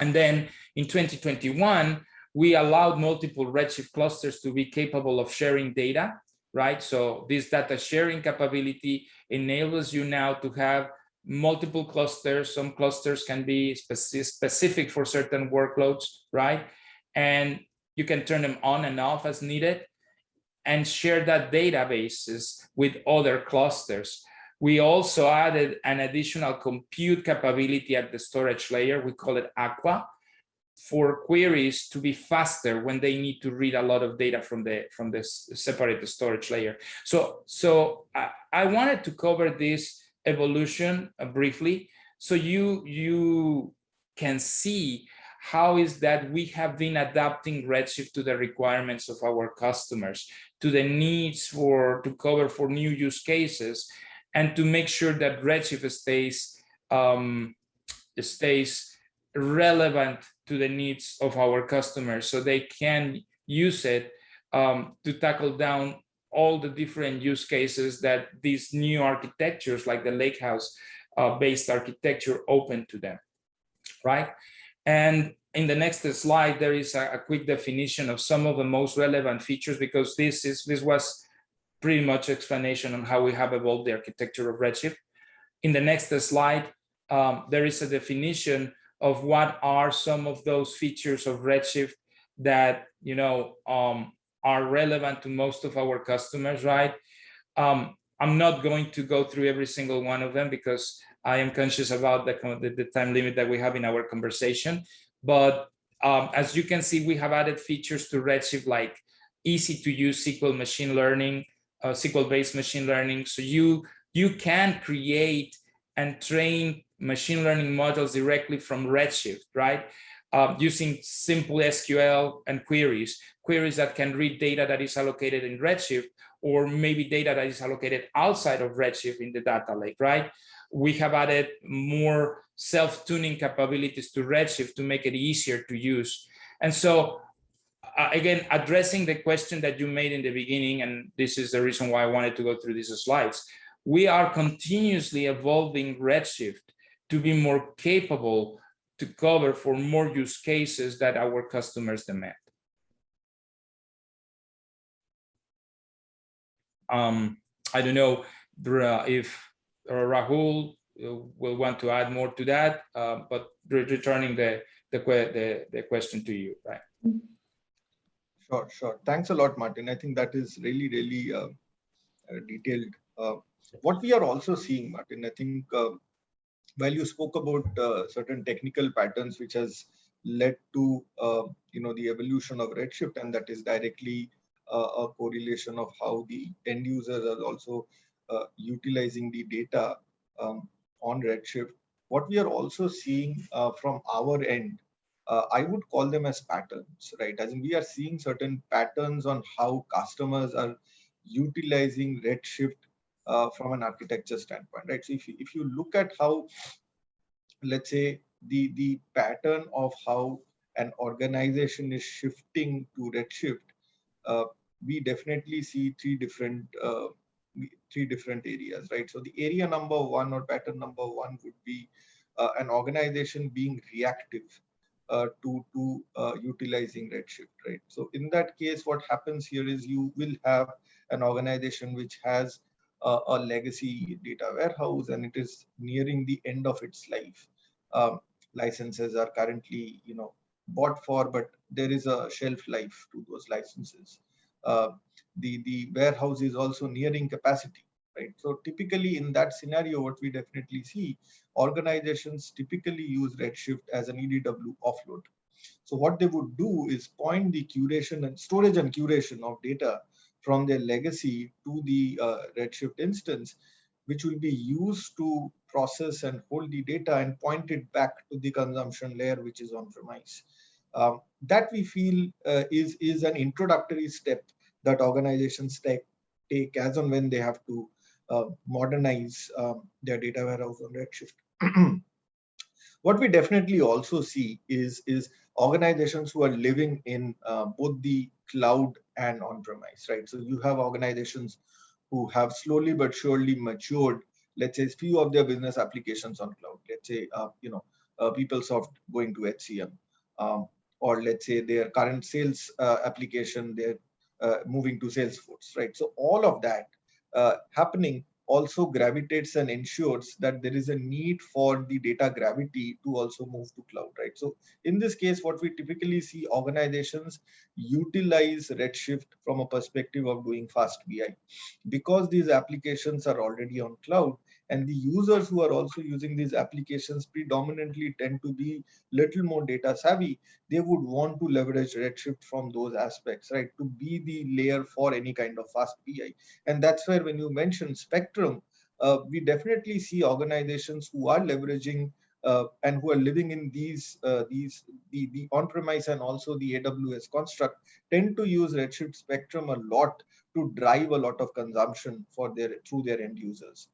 And then in 2021, we allowed multiple Redshift clusters to be capable of sharing data, right? So this data sharing capability enables you now to have multiple clusters. Some clusters can be specific for certain workloads, right? And you can turn them on and off as needed and share that databases with other clusters. We also added an additional compute capability at the storage layer. We call it Aqua, for queries to be faster when they need to read a lot of data from the separate storage layer. So I wanted to cover this evolution briefly, so you can see how is that we have been adapting Redshift to the requirements of our customers, to the needs to cover for new use cases, and to make sure that Redshift stays relevant to the needs of our customers, so they can use it to tackle down all the different use cases that these new architectures, like the Lakehouse based architecture, open to them, right? And in the next slide, there is a quick definition of some of the most relevant features, because this was pretty much explanation on how we have evolved the architecture of Redshift. In the next slide, there is a definition of what are some of those features of Redshift that are relevant to most of our customers, right? I'm not going to go through every single one of them because I am conscious about the time limit that we have in our conversation. But as you can see, we have added features to Redshift like easy to use SQL machine learning, SQL-based machine learning. So you can create and train machine learning models directly from Redshift, right? Using simple SQL and queries that can read data that is allocated in Redshift, or maybe data that is allocated outside of Redshift in the data lake, right? We have added more self-tuning capabilities to Redshift to make it easier to use. And so, again, addressing the question that you made in the beginning, and this is the reason why I wanted to go through these slides, we are continuously evolving Redshift to be more capable to cover for more use cases that our customers demand. I don't know if Rahul will want to add more to that, but returning the question to you, right? Sure. Thanks a lot, Martin. I think that is really detailed. What we are also seeing, Martin, I think while you spoke about certain technical patterns which has led to the evolution of Redshift, and that is directly a correlation of how the end users are also utilizing the data on Redshift. What we are also seeing from our end, I would call them as patterns, right? As in, we are seeing certain patterns on how customers are utilizing Redshift from an architecture standpoint, right? So if you look at how, let's say, the pattern of how an organization is shifting to Redshift, we definitely see three different areas, right? So the area number one, or pattern number one, would be an organization being reactive to utilizing Redshift, right? So in that case, what happens here is you will have an organization which has a legacy data warehouse, and it is nearing the end of its life. Licenses are currently, bought for, but there is a shelf life to those licenses. The warehouse is also nearing capacity, right? So typically in that scenario, what we definitely see, organizations typically use Redshift as an EDW offload. So what they would do is point the curation and storage and curation of data from their legacy to the Redshift instance, which will be used to process and hold the data and point it back to the consumption layer, which is on premise. That we feel is an introductory step that organizations take as and when they have to modernize their data warehouse on Redshift. What we definitely also see is organizations who are living in both the cloud and on-premise, right? So you have organizations who have slowly but surely matured, let's say, few of their business applications on cloud. Let's say, PeopleSoft going to HCM, or let's say their current sales application, they're moving to Salesforce, right? So all of that happening also gravitates and ensures that there is a need for the data gravity to also move to cloud, right? So in this case, what we typically see organizations utilize Redshift from a perspective of doing fast BI, because these applications are already on cloud, and the users who are also using these applications predominantly tend to be little more data savvy. They would want to leverage Redshift from those aspects, right, to be the layer for any kind of fast BI. And that's where, when you mentioned Spectrum, we definitely see organizations who are leveraging and who are living in the on-premise and also the AWS construct tend to use Redshift Spectrum a lot to drive a lot of consumption for through their end users.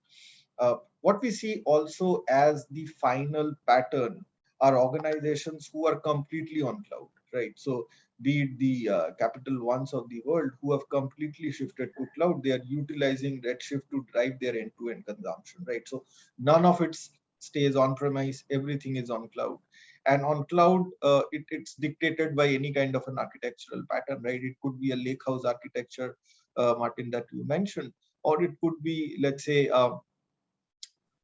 What we see also as the final pattern are organizations who are completely on cloud, right? So be it the capital ones of the world who have completely shifted to cloud, they are utilizing Redshift to drive their end-to-end consumption, right? So none of it stays on-premise, everything is on cloud. And on cloud, it's dictated by any kind of an architectural pattern, right? It could be a lakehouse architecture, Martin, that you mentioned, or it could be, let's say,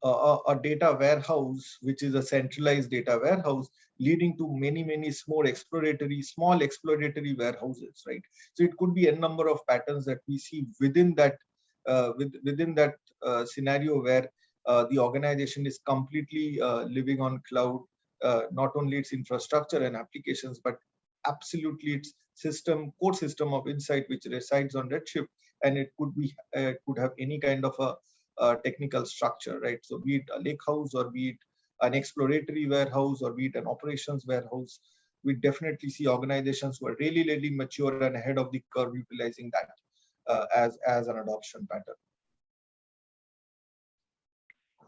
a data warehouse, which is a centralized data warehouse, leading to many small exploratory warehouses, right? So it could be a number of patterns that we see within that scenario where the organization is completely living on cloud, not only its infrastructure and applications, but absolutely its core system of insight, which resides on Redshift, and it could have any kind of a technical structure, right? So be it a lakehouse, or be it an exploratory warehouse, or be it an operations warehouse, we definitely see organizations who are really mature and ahead of the curve utilizing that as an adoption pattern.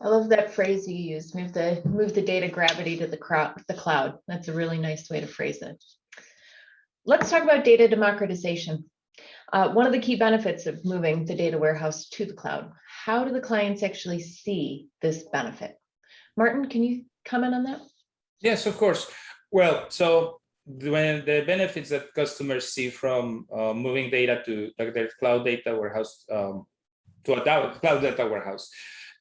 I love that phrase you used, move the data gravity to the cloud. That's a really nice way to phrase it. Let's talk about data democratization. One of the key benefits of moving the data warehouse to the cloud. How do the clients actually see this benefit? Martin, can you comment on that? Yes, of course. Well, so when the benefits that customers see from moving data to their cloud data warehouse to a cloud data warehouse,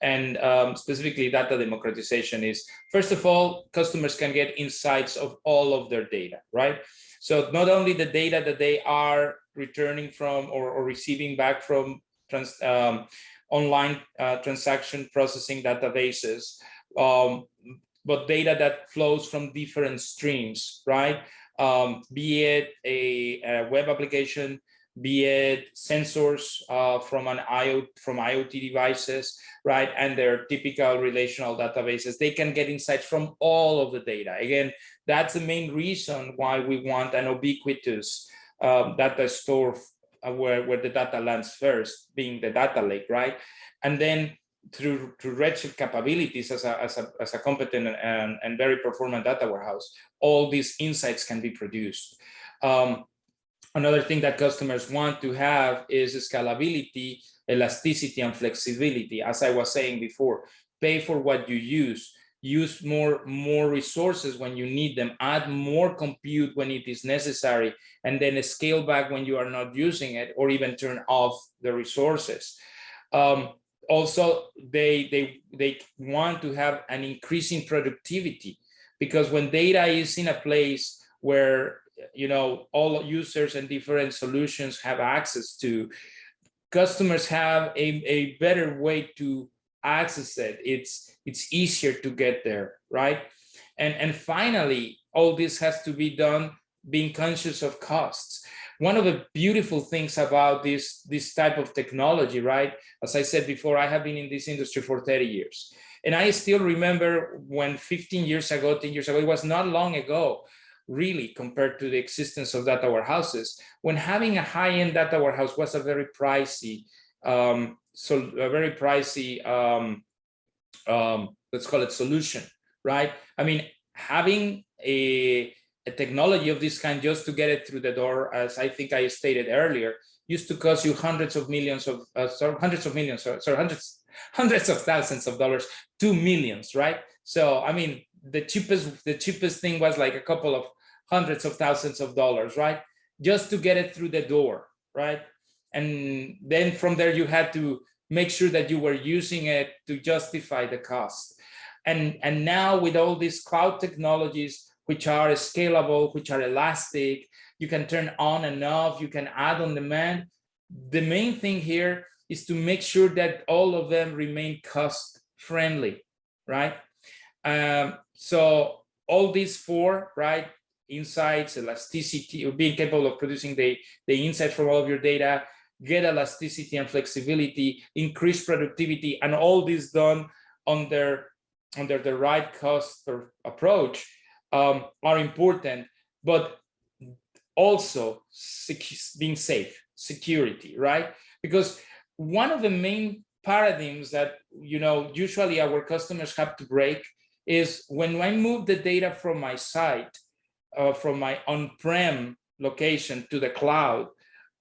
and specifically data democratization, is, first of all, customers can get insights of all of their data, right? So not only the data that they are returning from or receiving back from online transaction processing databases, but data that flows from different streams, right? Be it a web application, be it sensors from IoT devices, right? And their typical relational databases. They can get insights from all of the data. Again, that's the main reason why we want an ubiquitous data store where the data lands first, being the data lake, right? And then through Redshift capabilities as a competent and very performant data warehouse, all these insights can be produced. Another thing that customers want to have is scalability, elasticity, and flexibility. As I was saying before, pay for what you use more resources when you need them, add more compute when it is necessary, and then scale back when you are not using it, or even turn off the resources. Also, they want to have an increasing productivity, because when data is in a place where all users and different solutions have access to, customers have a better way to access it. It's easier to get there, right? And finally, all this has to be done being conscious of costs. one of the beautiful things about this type of technology, right? As I said before, I have been in this industry for 30 years. And I still remember when 15 years ago, 10 years ago, it was not long ago, really, compared to the existence of data warehouses, when having a high-end data warehouse was a very pricey, let's call it solution, right? I mean, having a technology of this kind just to get it through the door, as I think I stated earlier, used to cost you hundreds of thousands of dollars to millions, right? So I mean, the cheapest thing was like a couple of hundreds of thousands of dollars, right? Just to get it through the door, right? And then from there you had to make sure that you were using it to justify the cost. And now with all these cloud technologies, which are scalable, which are elastic, you can turn on and off, you can add on demand. The main thing here is to make sure that all of them remain cost friendly, right? So all these four, right? Insights, elasticity, being capable of producing the insights from all of your data, get elasticity and flexibility, increase productivity, and all this done under the right cost approach are important, but also being safe, security, right? Because one of the main paradigms that usually our customers have to break is when I move the data from my site, from my on-prem location to the cloud,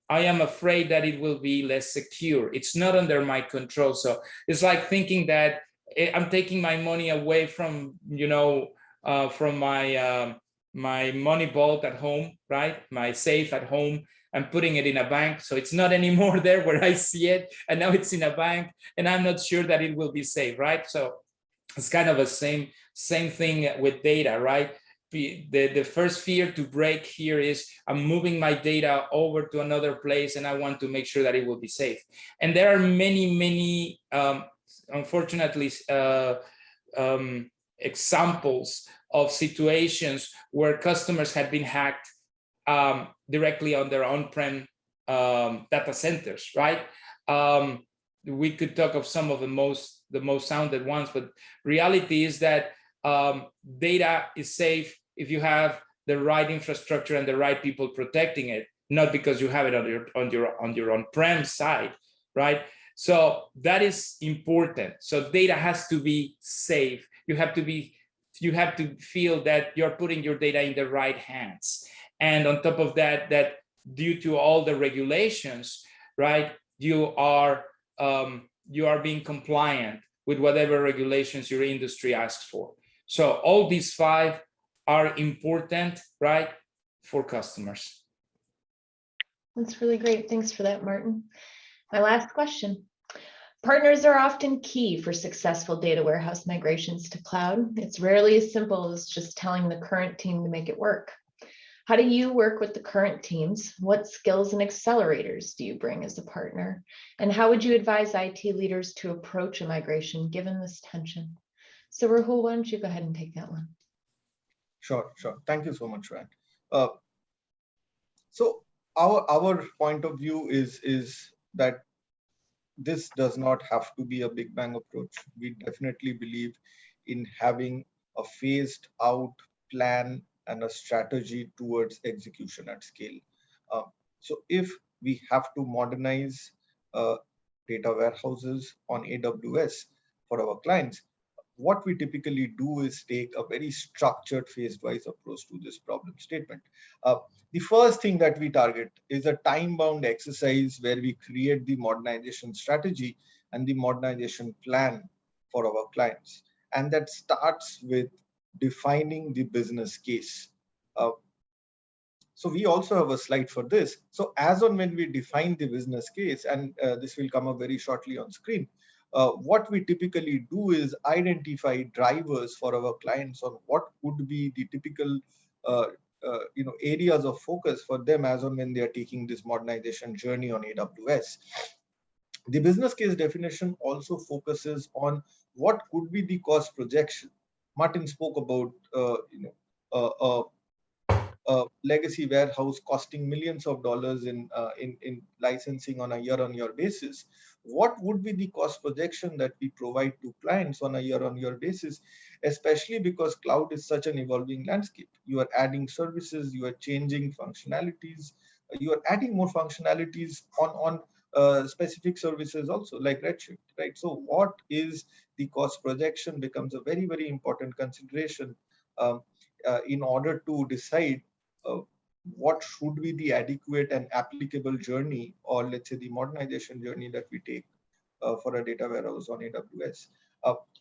I am afraid that it will be less secure. It's not under my control. So it's like thinking that I'm taking my money away from, from my money vault at home, right? My safe at home, and putting it in a bank. So it's not anymore there where I see it, and now it's in a bank, and I'm not sure that it will be safe, right? So it's kind of the same thing with data, right? The first fear to break here is I'm moving my data over to another place, and I want to make sure that it will be safe. And there are many, unfortunately, examples of situations where customers had been hacked directly on their on-prem data centers, right? We could talk of some of the most sounded ones, but reality is that data is safe if you have the right infrastructure and the right people protecting it, not because you have it on your on-prem side, right? So that is important. So data has to be safe. You have to feel that you're putting your data in the right hands. And on top of that, that due to all the regulations, right, you are being compliant with whatever regulations your industry asks for. So all these five are important, right, for customers. That's really great. Thanks for that, Martin. My last question. Partners are often key for successful data warehouse migrations to cloud. It's rarely as simple as just telling the current team to make it work. How do you work with the current teams? What skills and accelerators do you bring as a partner? And how would you advise IT leaders to approach a migration given this tension? So Rahul, why don't you go ahead and take that one? Sure. Thank you so much, Ryan. So our point of view is that this does not have to be a big bang approach. We definitely believe in having a phased out plan and a strategy towards execution at scale. So if we have to modernize data warehouses on AWS for our clients, what we typically do is take a very structured phase-wise approach to this problem statement. The first thing that we target is a time-bound exercise where we create the modernization strategy and the modernization plan for our clients. And that starts with defining the business case. So we also have a slide for this. So as on when we define the business case, and this will come up very shortly on screen, what we typically do is identify drivers for our clients on what would be the typical areas of focus for them as on when they are taking this modernization journey on AWS. The business case definition also focuses on what could be the cost projection. Martin spoke about legacy warehouse costing millions of dollars in licensing on a year-on-year basis, what would be the cost projection that we provide to clients on a year-on-year basis, especially because cloud is such an evolving landscape. You are adding services, you are changing functionalities, you are adding more functionalities on specific services also, like Redshift, right? So what is the cost projection becomes a very, very important consideration in order to decide what should be the adequate and applicable journey, or let's say the modernization journey that we take for a data warehouse on AWS.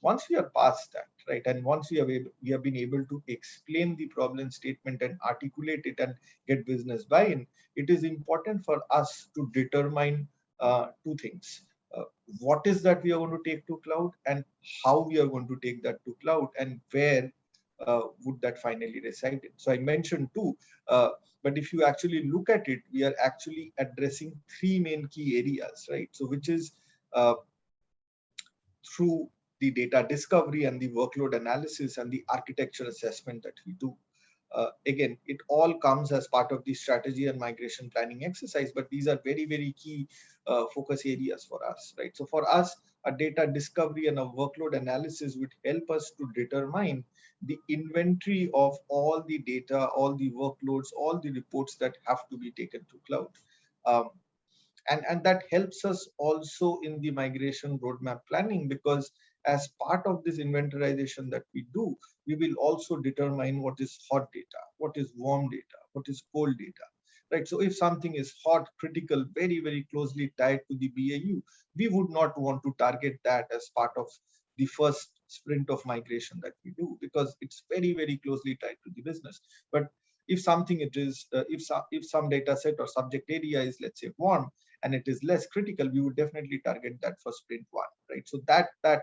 Once we are past that, right, and once we have been able to explain the problem statement and articulate it and get business buy-in, it is important for us to determine two things. What is that we are going to take to cloud, and how we are going to take that to cloud, and where would that finally reside in. So I mentioned two, but if you actually look at it, we are actually addressing three main key areas, right? So which is through the data discovery and the workload analysis and the architecture assessment that we do. Again, it all comes as part of the strategy and migration planning exercise, but these are very, very key focus areas for us, right? So for us, a data discovery and a workload analysis would help us to determine the inventory of all the data, all the workloads, all the reports that have to be taken to cloud. And that helps us also in the migration roadmap planning, because as part of this inventorization that we do, we will also determine what is hot data, what is warm data, what is cold data, right? So if something is hot, critical, very, very closely tied to the BAU, we would not want to target that as part of the first sprint of migration that we do, because it's very, very closely tied to the business. But if something it is, if some data set or subject area is, let's say, warm, and it is less critical, we would definitely target that for sprint one, right? So that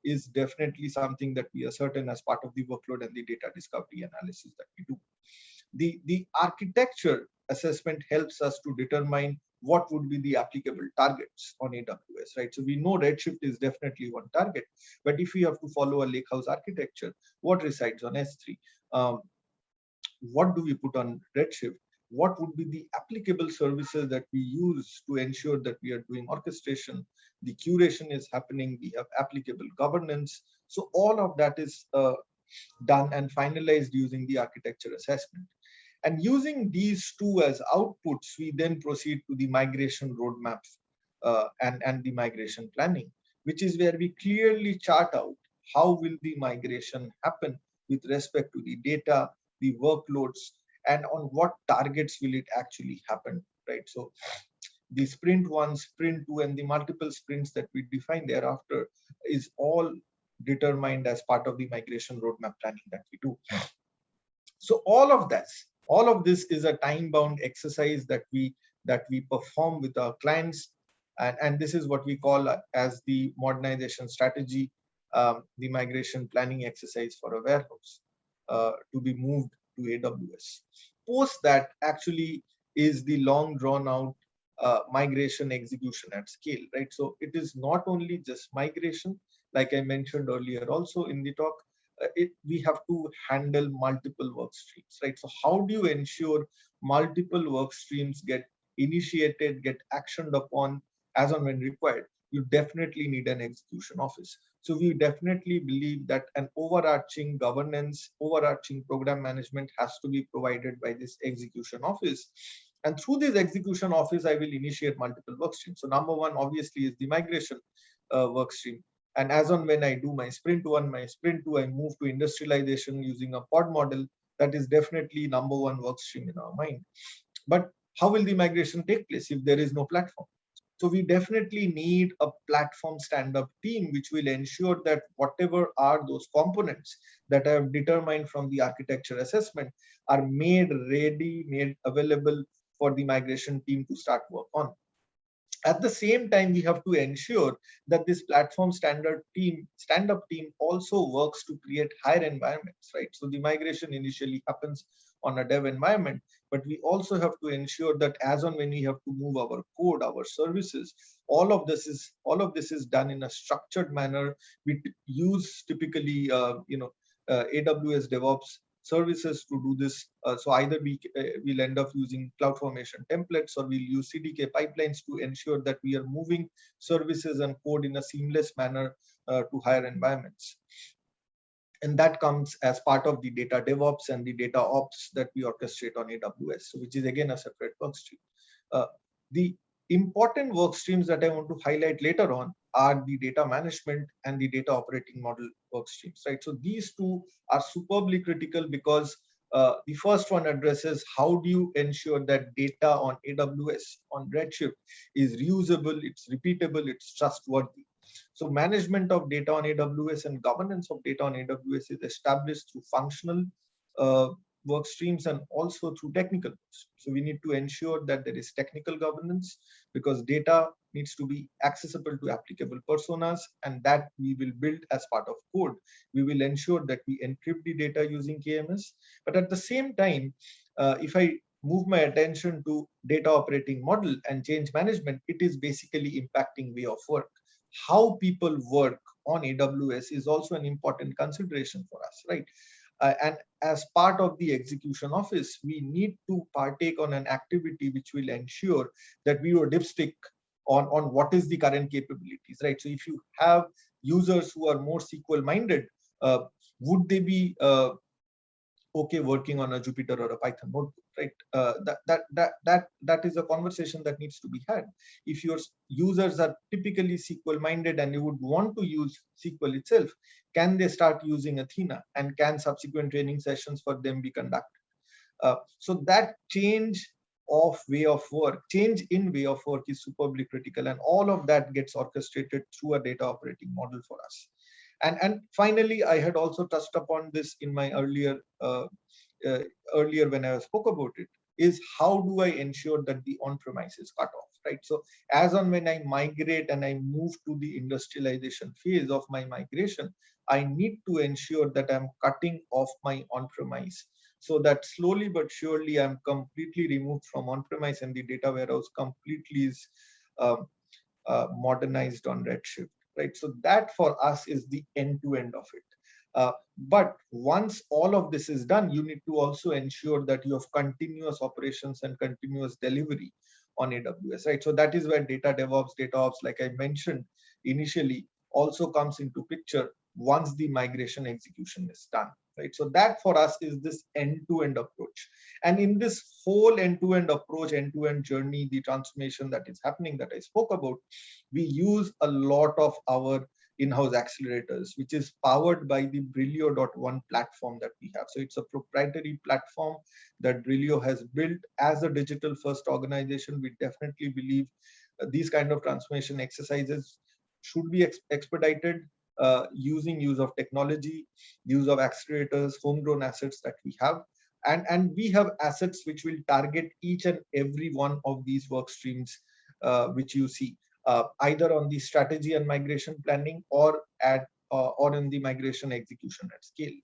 is definitely something that we are certain as part of the workload and the data discovery analysis that we do. The architecture assessment helps us to determine what would be the applicable targets on AWS, right? So we know Redshift is definitely one target, but if we have to follow a lakehouse architecture, what resides on S3? What do we put on Redshift? What would be the applicable services that we use to ensure that we are doing orchestration, the curation is happening, we have applicable governance. So all of that is done and finalized using the architecture assessment. And using these two as outputs, we then proceed to the migration roadmaps and the migration planning, which is where we clearly chart out how will the migration happen with respect to the data, the workloads, and on what targets will it actually happen, right? So the sprint one, sprint two, and the multiple sprints that we define thereafter is all determined as part of the migration roadmap planning that we do. So all of this is a time-bound exercise that we perform with our clients, and this is what we call as the modernization strategy, the migration planning exercise for a warehouse to be moved to AWS. Post that actually is the long drawn out migration execution at scale, right? So it is not only just migration, like I mentioned earlier also in the talk, we have to handle multiple work streams, right? So how do you ensure multiple work streams get initiated, get actioned upon as and when required? You definitely need an execution office. So we definitely believe that an overarching governance, overarching program management has to be provided by this execution office. And through this execution office, I will initiate multiple work streams. So number one, obviously, is the migration work stream. And as on when I do my sprint one, my sprint two, I move to industrialization using a pod model. That is definitely number one work stream in our mind. But how will the migration take place if there is no platform? So we definitely need a platform stand-up team, which will ensure that whatever are those components that I have determined from the architecture assessment are made ready, made available for the migration team to start work on. At the same time, we have to ensure that this platform stand-up team also works to create higher environments, right? So the migration initially happens on a dev environment, but we also have to ensure that as on when we have to move our code, our services, all of this is done in a structured manner. We use typically AWS DevOps services to do this. So either we'll end up using CloudFormation templates, or we'll use CDK pipelines to ensure that we are moving services and code in a seamless manner to higher environments. And that comes as part of the data DevOps and the data ops that we orchestrate on AWS, so which is again a separate work stream. The important work streams that I want to highlight later on are the data management and the data operating model work streams, right? So these two are superbly critical because the first one addresses how do you ensure that data on AWS, on Redshift is reusable, it's repeatable, it's trustworthy. So management of data on AWS and governance of data on AWS is established through functional work streams and also through technical. So we need to ensure that there is technical governance, because data needs to be accessible to applicable personas, and that we will build as part of code. We will ensure that we encrypt the data using KMS. But at the same time, if I move my attention to data operating model and change management, it is basically impacting way of work. How people work on AWS is also an important consideration for us, right? And as part of the execution office, we need to partake on an activity which will ensure that we do a dipstick on what is the current capabilities, right? So if you have users who are more SQL minded, would they be okay working on a Jupyter or a Python notebook, right? That is a conversation that needs to be had. If your users are typically SQL minded and you would want to use SQL itself, can they start using Athena, and can subsequent training sessions for them be conducted? So that change of way of work, change in way of work is superbly critical, and all of that gets orchestrated through a data operating model for us. And finally, I had also touched upon this in my earlier when I spoke about it, is how do I ensure that the on-premise is cut off, right? So as on when I migrate and I move to the industrialization phase of my migration, I need to ensure that I'm cutting off my on-premise, so that slowly but surely I'm completely removed from on-premise and the data warehouse completely is modernized on Redshift, right? So that for us is the end-to-end of it. But once all of this is done, you need to also ensure that you have continuous operations and continuous delivery on AWS, right? So that is where data DevOps, data ops, like I mentioned initially, also comes into picture once the migration execution is done, right? So that for us is this end-to-end approach. And in this whole end-to-end approach, end-to-end journey, the transformation that is happening that I spoke about, we use a lot of our in-house accelerators, which is powered by the Brillio.1 platform that we have. So it's a proprietary platform that Brillio has built. As a digital first organization, we definitely believe these kind of transformation exercises should be expedited using use of technology, use of accelerators, homegrown assets that we have. And we have assets which will target each and every one of these work streams, which you see. Either on the strategy and migration planning or in the migration execution at scale.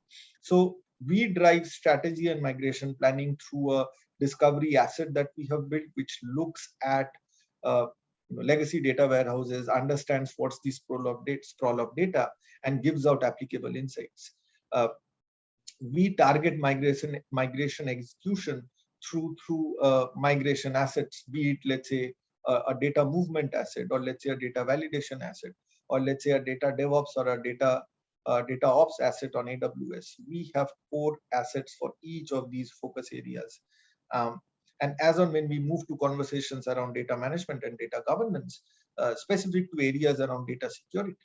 So we drive strategy and migration planning through a discovery asset that we have built, which looks at legacy data warehouses, understands what's the sprawl of data, and gives out applicable insights. We target migration execution through migration assets, be it, let's say, a data movement asset, or let's say a data validation asset, or let's say a data DevOps or a data ops asset on AWS. We have core assets for each of these focus areas. And as on when we move to conversations around data management and data governance, specific to areas around data security,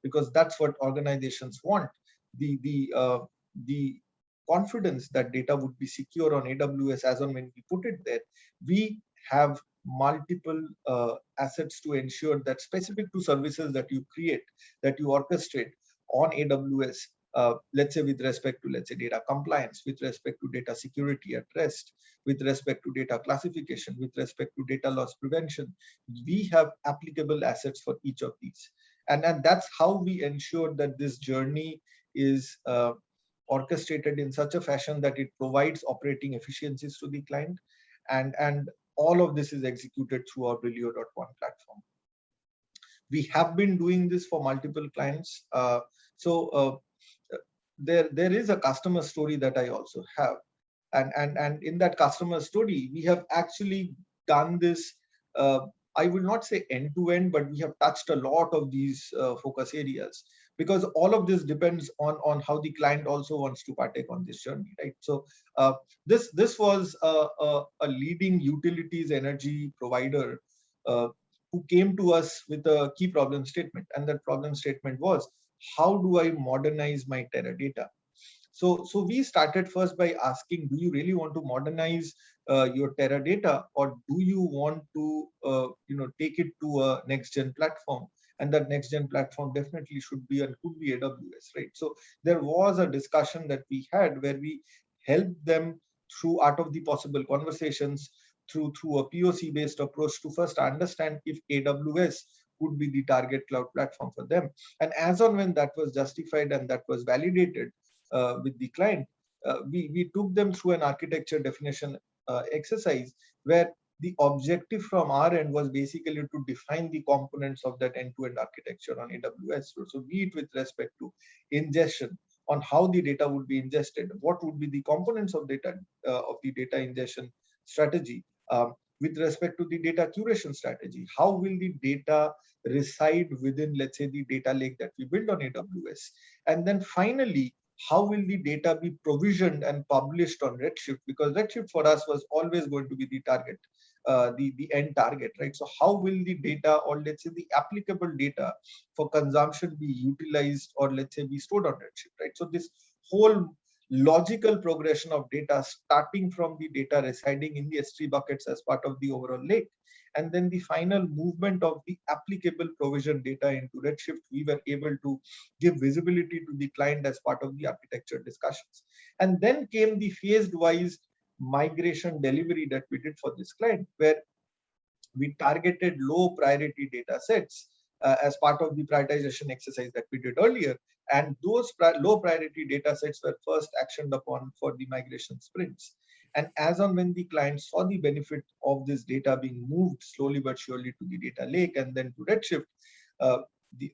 because that's what organizations want. The confidence that data would be secure on AWS as on when we put it there, we have multiple assets to ensure that specific to services that you create, that you orchestrate on AWS, let's say with respect to, let's say, data compliance, with respect to data security at rest, with respect to data classification, with respect to data loss prevention, we have applicable assets for each of these. And that's how we ensure that this journey is orchestrated in such a fashion that it provides operating efficiencies to the client, and all of this is executed through our Brillio.1 platform. We have been doing this for multiple clients. there is a customer story that I also have. And in that customer story, we have actually done this, I will not say end to end, but we have touched a lot of these focus areas, because all of this depends on how the client also wants to partake on this journey, right? So this was a leading utilities energy provider who came to us with a key problem statement, and that problem statement was, how do I modernize my Teradata? So we started first by asking, do you really want to modernize your Teradata, or do you want to take it to a next gen platform? And that next gen platform definitely should be and could be AWS, right? So there was a discussion that we had where we helped them through art of the possible conversations, through a POC based approach, to first understand if AWS would be the target cloud platform for them. And as on when that was justified and that was validated with the client, we took them through an architecture definition exercise, where the objective from our end was basically to define the components of that end-to-end architecture on AWS. So be it with respect to ingestion, on how the data would be ingested, what would be the components of data of the data ingestion strategy, with respect to the data curation strategy, how will the data reside within, let's say, the data lake that we build on AWS, and then finally, how will the data be provisioned and published on Redshift? Because Redshift for us was always going to be the target, the end target, right? So how will the data, or let's say the applicable data for consumption, be utilized, or let's say be stored on Redshift, right? So this whole logical progression of data, starting from the data residing in the S3 buckets as part of the overall lake, and then the final movement of the applicable provision data into Redshift, we were able to give visibility to the client as part of the architecture discussions. And then came the phased wise migration delivery that we did for this client, where we targeted low priority data sets as part of the prioritization exercise that we did earlier. And those low priority data sets were first actioned upon for the migration sprints. And as on when the client saw the benefit of this data being moved slowly but surely to the data lake and then to Redshift,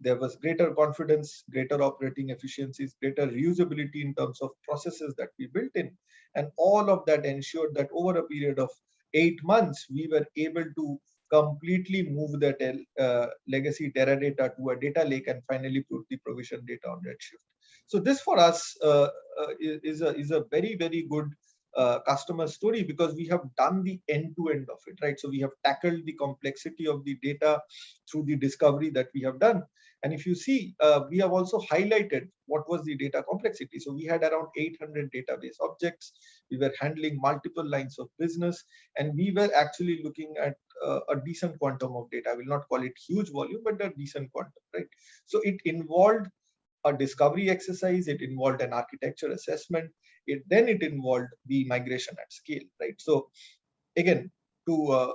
there was greater confidence, greater operating efficiencies, greater reusability in terms of processes that we built in. And all of that ensured that over a period of 8 months, we were able to completely move that legacy Teradata to a data lake and finally put the provision data on Redshift. So this for us is a very, very good customer story, because we have done the end-to-end of it, right? So we have tackled the complexity of the data through the discovery that we have done. And if you see, we have also highlighted what was the data complexity. So we had around 800 database objects. We were handling multiple lines of business, and we were actually looking at a decent quantum of data. I will not call it huge volume, but a decent quantum, right? So it involved a discovery exercise, it involved an architecture assessment, then it involved the migration at scale, right? So again, to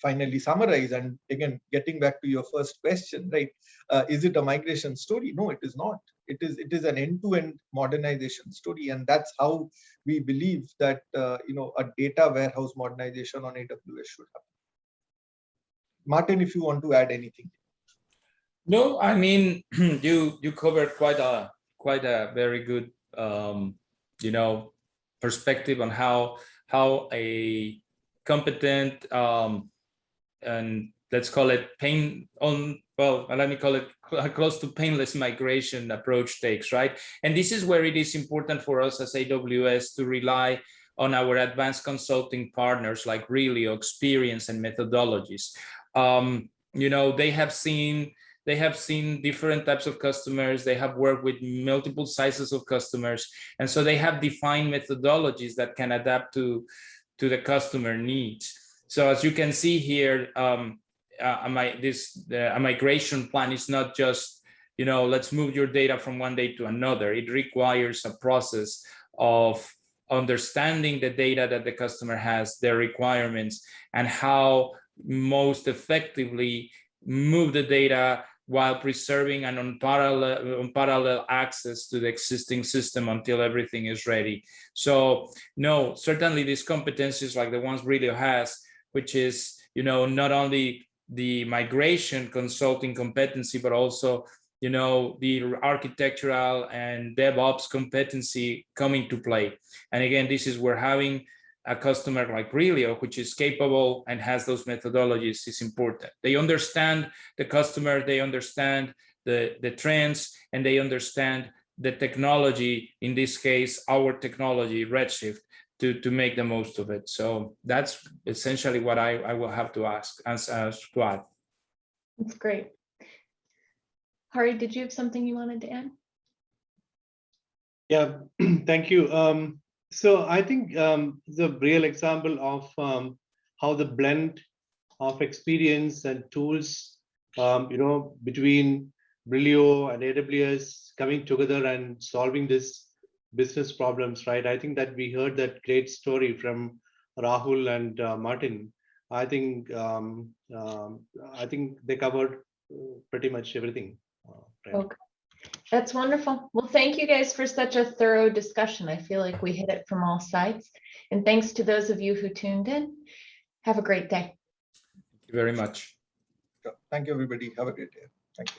finally summarize, and again, getting back to your first question, right? Is it a migration story? No, it is not. It is an end-to-end modernization story, and that's how we believe that a data warehouse modernization on AWS should happen. Martin, if you want to add anything. No, I mean, you covered quite a very good perspective on how a competent and let's call it let me call it close to painless migration approach takes, right? And this is where it is important for us as AWS to rely on our advanced consulting partners like Brillio, experience and methodologies. They have seen different types of customers. They have worked with multiple sizes of customers. And so they have defined methodologies that can adapt to the customer needs. So as you can see here, a migration plan is not just, let's move your data from one day to another. It requires a process of understanding the data that the customer has, their requirements, and how most effectively move the data while preserving an unparalleled access to the existing system until everything is ready. So no, certainly these competencies like the ones Brillio has, which is, not only the migration consulting competency, but also, you know, the architectural and DevOps competency come into play. And again, this is where having a customer like Brillio, which is capable and has those methodologies, is important. They understand the customer, they understand the trends, and they understand the technology, in this case, our technology, Redshift, to make the most of it. So that's essentially what I will have to add. That's great. Hari, did you have something you wanted to add? Yeah, thank you. So I think the real example of how the blend of experience and tools, you know, between Brillio and AWS coming together and solving this business problems, right? I think that we heard that great story from Rahul and Martin. I think they covered pretty much everything. Right? Okay. That's wonderful. Well, thank you guys for such a thorough discussion. I feel like we hit it from all sides. And thanks to those of you who tuned in. Have a great day. Thank you very much. Thank you, everybody. Have a great day.